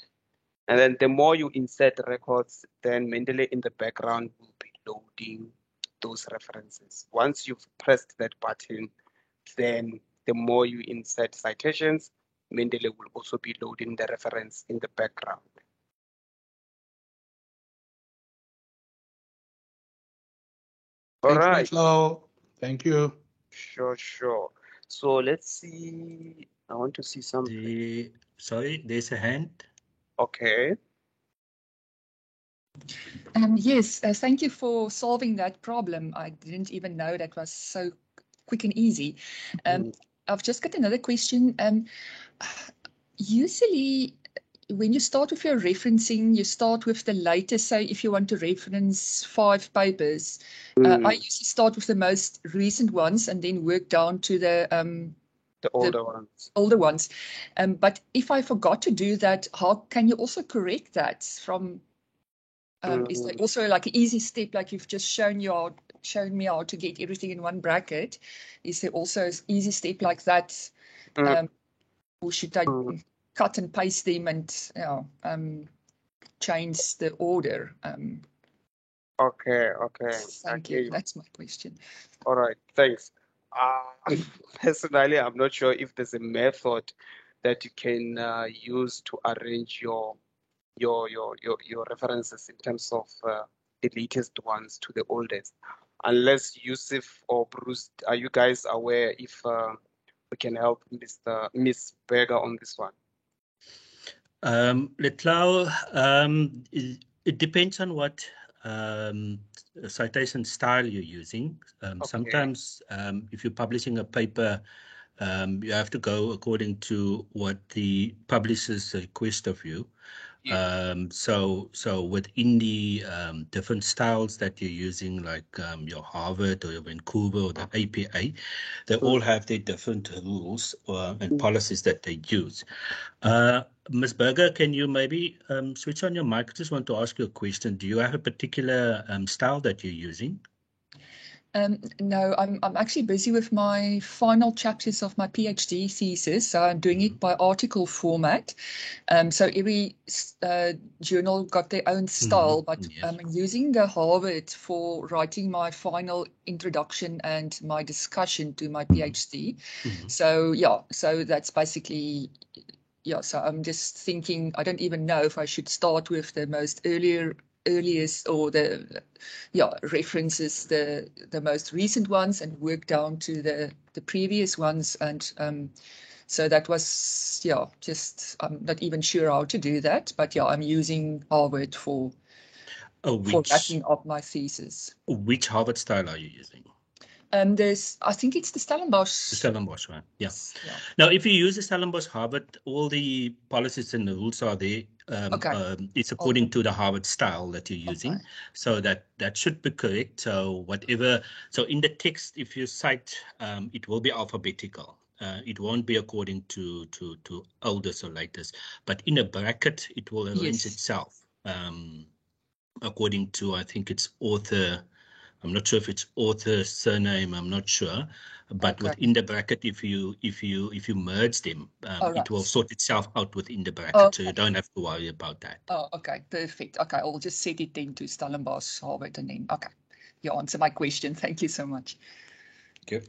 [SPEAKER 1] And then the more you insert records, then Mendeley in the background will be loading those references. Once you've pressed that button, then the more you insert citations, Mendeley will also be loading the reference in the background. All right.
[SPEAKER 2] Thank you.
[SPEAKER 1] Sure. So let's see. I want to see something.
[SPEAKER 3] Sorry, there's a hand.
[SPEAKER 1] Okay.
[SPEAKER 4] Yes, thank you for solving that problem. I didn't even know that was so quick and easy. I've just got another question. Usually, when you start with your referencing, you start with the latest. Say, if you want to reference 5 papers, I usually start with the most recent ones and then work down to the older ones. But if I forgot to do that, how can you also correct that from? Is there also like an easy step, like you've just shown me how to get everything in one bracket? Is there also an easy step like that? Or should I cut and paste them and change the order?
[SPEAKER 1] Okay.
[SPEAKER 4] Thank you. That's my question.
[SPEAKER 1] All right, thanks. Personally, I'm not sure if there's a method that you can use to arrange your references in terms of the latest ones to the oldest. unless Yusuf or Bruce, are you guys aware if we can help Miss Berger on this one?
[SPEAKER 3] Letlau, it depends on what citation style you're using.
[SPEAKER 1] Okay.
[SPEAKER 3] Sometimes if you're publishing a paper, you have to go according to what the publishers request of you.
[SPEAKER 1] Yeah.
[SPEAKER 3] So within the different styles that you're using, like your Harvard or your Vancouver or the APA, they all have their different rules and policies that they use. Ms. Berger, can you maybe switch on your mic? I just want to ask you a question. Do you have a particular style that you're using?
[SPEAKER 4] No, I'm actually busy with my final chapters of my PhD thesis. So I'm doing it by article format. So every journal got their own style, but
[SPEAKER 3] yes.
[SPEAKER 4] I'm using the Harvard for writing my final introduction and my discussion to my PhD. So yeah, so that's basically, yeah, so I'm just thinking, I don't even know if I should start with the most earliest or the references the most recent ones and work down to the previous ones. And so that was just I'm not even sure how to do that, but I'm using Harvard for wrapping up my thesis.
[SPEAKER 3] Which Harvard style are you using?
[SPEAKER 4] I think it's the Stellenbosch.
[SPEAKER 3] The Stellenbosch one, yeah. Now, if you use the Stellenbosch Harvard, all the policies and the rules are there. It's according to the Harvard style that you're using, so that should be correct. So whatever, so in the text, if you cite, it will be alphabetical. It won't be according to oldest or latest, but in a bracket, it will arrange itself according to, I think it's author. I'm not sure if it's author, surname, I'm not sure, but within the bracket, if you merge them, it will sort itself out within the bracket, so you don't have to worry about that.
[SPEAKER 4] Oh, okay, perfect. Okay, I'll just set it then to Stellenbosch, Harvard, and then you answer my question. Thank you so much.
[SPEAKER 3] Okay.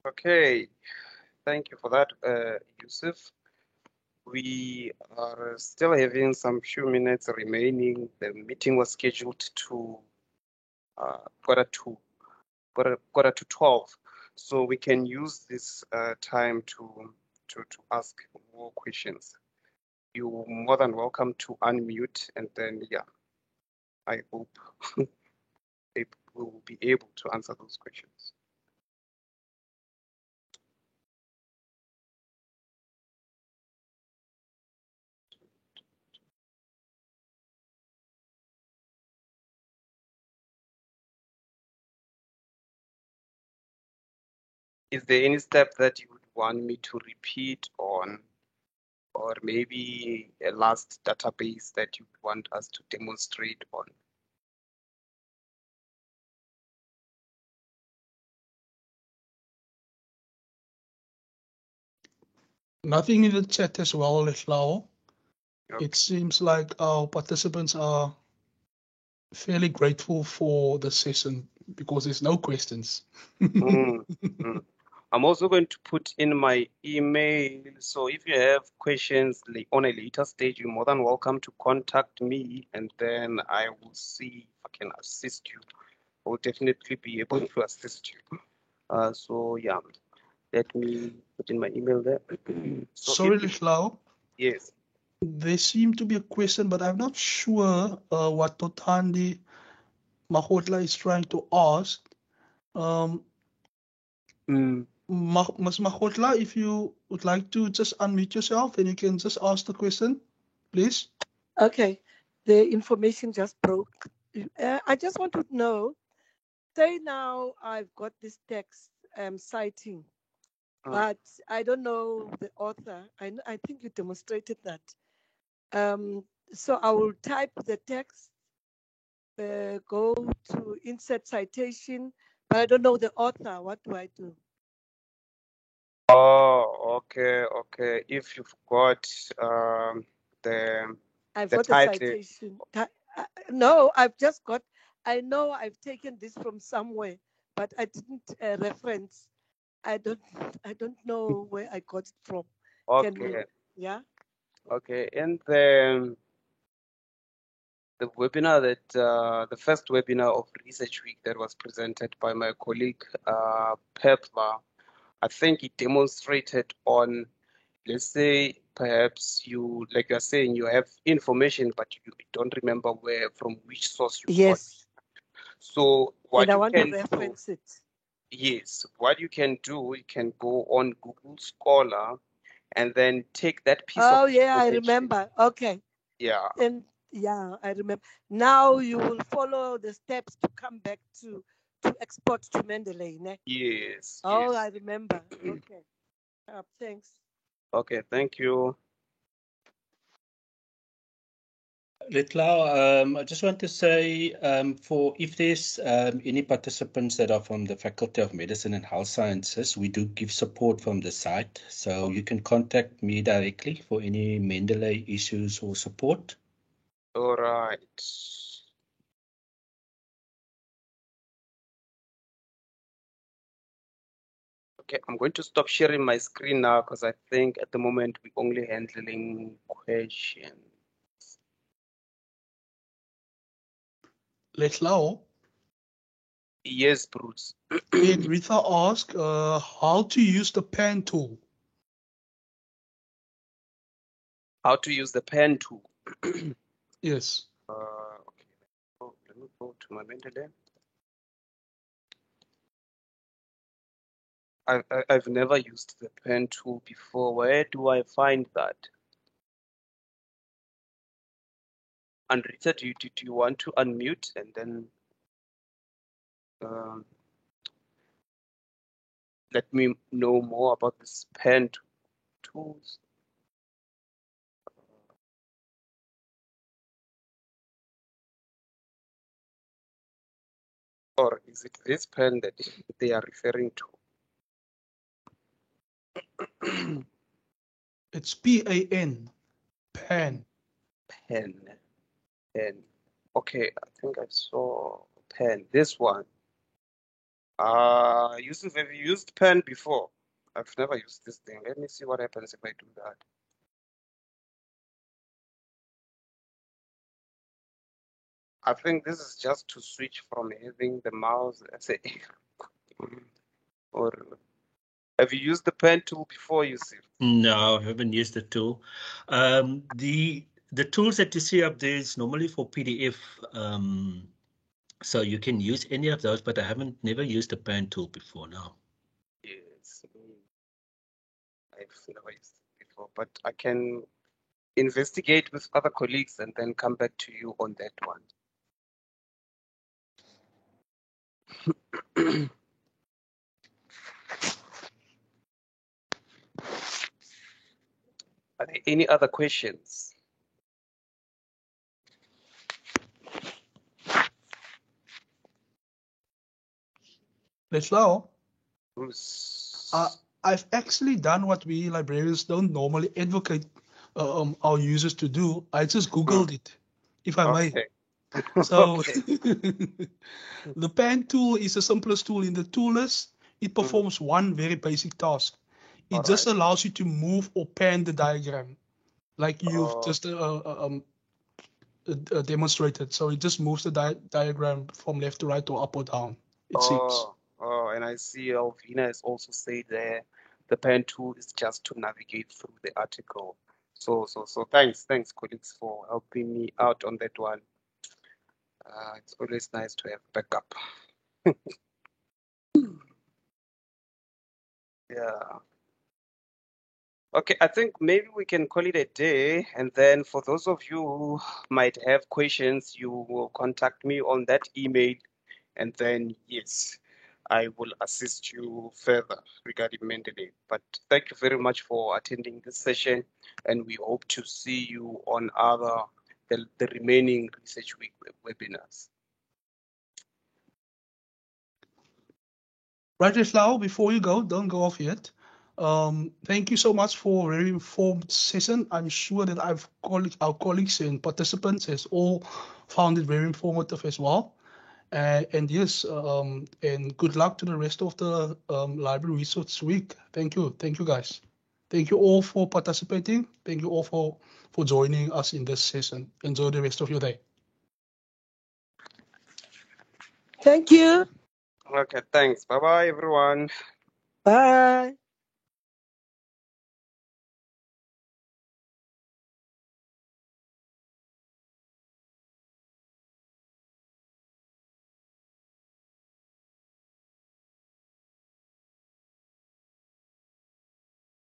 [SPEAKER 1] Okay, thank you for that, Yusuf. We are still having some few minutes remaining. The meeting was scheduled to quarter to 12, so we can use this time to ask more questions. You're more than welcome to unmute, and then I hope we will be able to answer those questions. Is there any step that you would want me to repeat on, or maybe a last database that you want us to demonstrate on?
[SPEAKER 2] Nothing in the chat as well, Letlau. It seems like our participants are fairly grateful for the session because there's no questions.
[SPEAKER 1] I'm also going to put in my email. So if you have questions on a later stage, you're more than welcome to contact me, and then I will see if I can assist you. I will definitely be able to assist you. So let me put in my email there.
[SPEAKER 2] Sorry, Letlau.
[SPEAKER 1] Yes.
[SPEAKER 2] There seemed to be a question, but I'm not sure what Totandi Mahotla is trying to ask. Ms. Mahotla, if you would like to just unmute yourself and you can just ask the question, please.
[SPEAKER 5] Okay, the information just broke. I just want to know, say now I've got this text citing, but I don't know the author. I think you demonstrated that. So I will type the text, go to insert citation, but I don't know the author. What do I do?
[SPEAKER 1] Oh, okay. If you've got
[SPEAKER 5] I've
[SPEAKER 1] the
[SPEAKER 5] got
[SPEAKER 1] title.
[SPEAKER 5] the citation. No, I've just got. I know I've taken this from somewhere, but I didn't reference. I don't know where I got it from.
[SPEAKER 1] Okay.
[SPEAKER 5] Yeah.
[SPEAKER 1] Okay, and the webinar that the first webinar of Research Week that was presented by my colleague Pepla, I think it demonstrated on, let's say, perhaps you, like you're saying, you have information, but you don't remember from which source you got.
[SPEAKER 5] Yes.
[SPEAKER 1] So what
[SPEAKER 5] And I
[SPEAKER 1] you
[SPEAKER 5] want
[SPEAKER 1] can
[SPEAKER 5] to reference it.
[SPEAKER 1] Yes, what you can do, you can go on Google Scholar and then take that piece of
[SPEAKER 5] information. I
[SPEAKER 1] information.
[SPEAKER 5] remember. Okay.
[SPEAKER 1] Yeah.
[SPEAKER 5] And yeah, I remember. Now you will follow the steps to come back to export to Mendeley, ne?
[SPEAKER 1] Yes.
[SPEAKER 5] Oh,
[SPEAKER 1] yes.
[SPEAKER 5] I remember. Okay. Thanks.
[SPEAKER 1] Okay, thank you.
[SPEAKER 3] Letlaw, I just want to say, for if there's any participants that are from the Faculty of Medicine and Health Sciences, we do give support from the site. So you can contact me directly for any Mendeley issues or support.
[SPEAKER 1] All right. Okay, I'm going to stop sharing my screen now because I think at the moment we're only handling questions.
[SPEAKER 2] Letlaw?
[SPEAKER 1] Yes, Bruce.
[SPEAKER 2] Rita asked how to use the pen tool.
[SPEAKER 1] How to use the pen tool?
[SPEAKER 2] Yes.
[SPEAKER 1] Okay. Let me go to my Mendeley. I've never used the pen tool before. Where do I find that? And Rita, do you want to unmute and then let me know more about this pen tools? Or is it this pen that they are referring to?
[SPEAKER 2] It's P-A-N. Pen.
[SPEAKER 1] Pen. Okay, I think I saw pen. This one. Yusuf, have you used pen before? I've never used this thing. Let me see what happens if I do that. I think this is just to switch from having the mouse as a or have you used the pen tool before, Yusuf?
[SPEAKER 3] No, I haven't used the tool. The tools that you see up there is normally for PDF. So you can use any of those, but I never used the pen tool before now.
[SPEAKER 1] Yes. I've never used it before, but I can investigate with other colleagues and then come back to you on that one. Are there any other questions?
[SPEAKER 2] Letlaw?
[SPEAKER 1] Bruce.
[SPEAKER 2] I've actually done what we librarians don't normally advocate our users to do. I just Googled it, if I may. So the pen tool is the simplest tool in the tool list. It performs one very basic task. It just allows you to move or pan the diagram, like you've just demonstrated. So it just moves the diagram from left to right or up or down, it seems.
[SPEAKER 1] Oh, and I see Alvina has also said there the pen tool is just to navigate through the article. So thanks colleagues for helping me out on that one. It's always nice to have backup. Yeah. Okay, I think maybe we can call it a day. And then for those of you who might have questions, you will contact me on that email. And then, yes, I will assist you further regarding Mendeley. But thank you very much for attending this session. And we hope to see you on the remaining Research Week webinars.
[SPEAKER 2] Rajesh Lau, before you go, don't go off yet. Thank you so much for a very informed session. I'm sure that our colleagues and participants has all found it very informative as well. And yes, and good luck to the rest of the Library Research Week. Thank you guys. Thank you all for participating. Thank you all for joining us in this session. Enjoy the rest of your day.
[SPEAKER 5] Thank you.
[SPEAKER 1] Okay, thanks. Bye-bye, everyone.
[SPEAKER 5] Bye.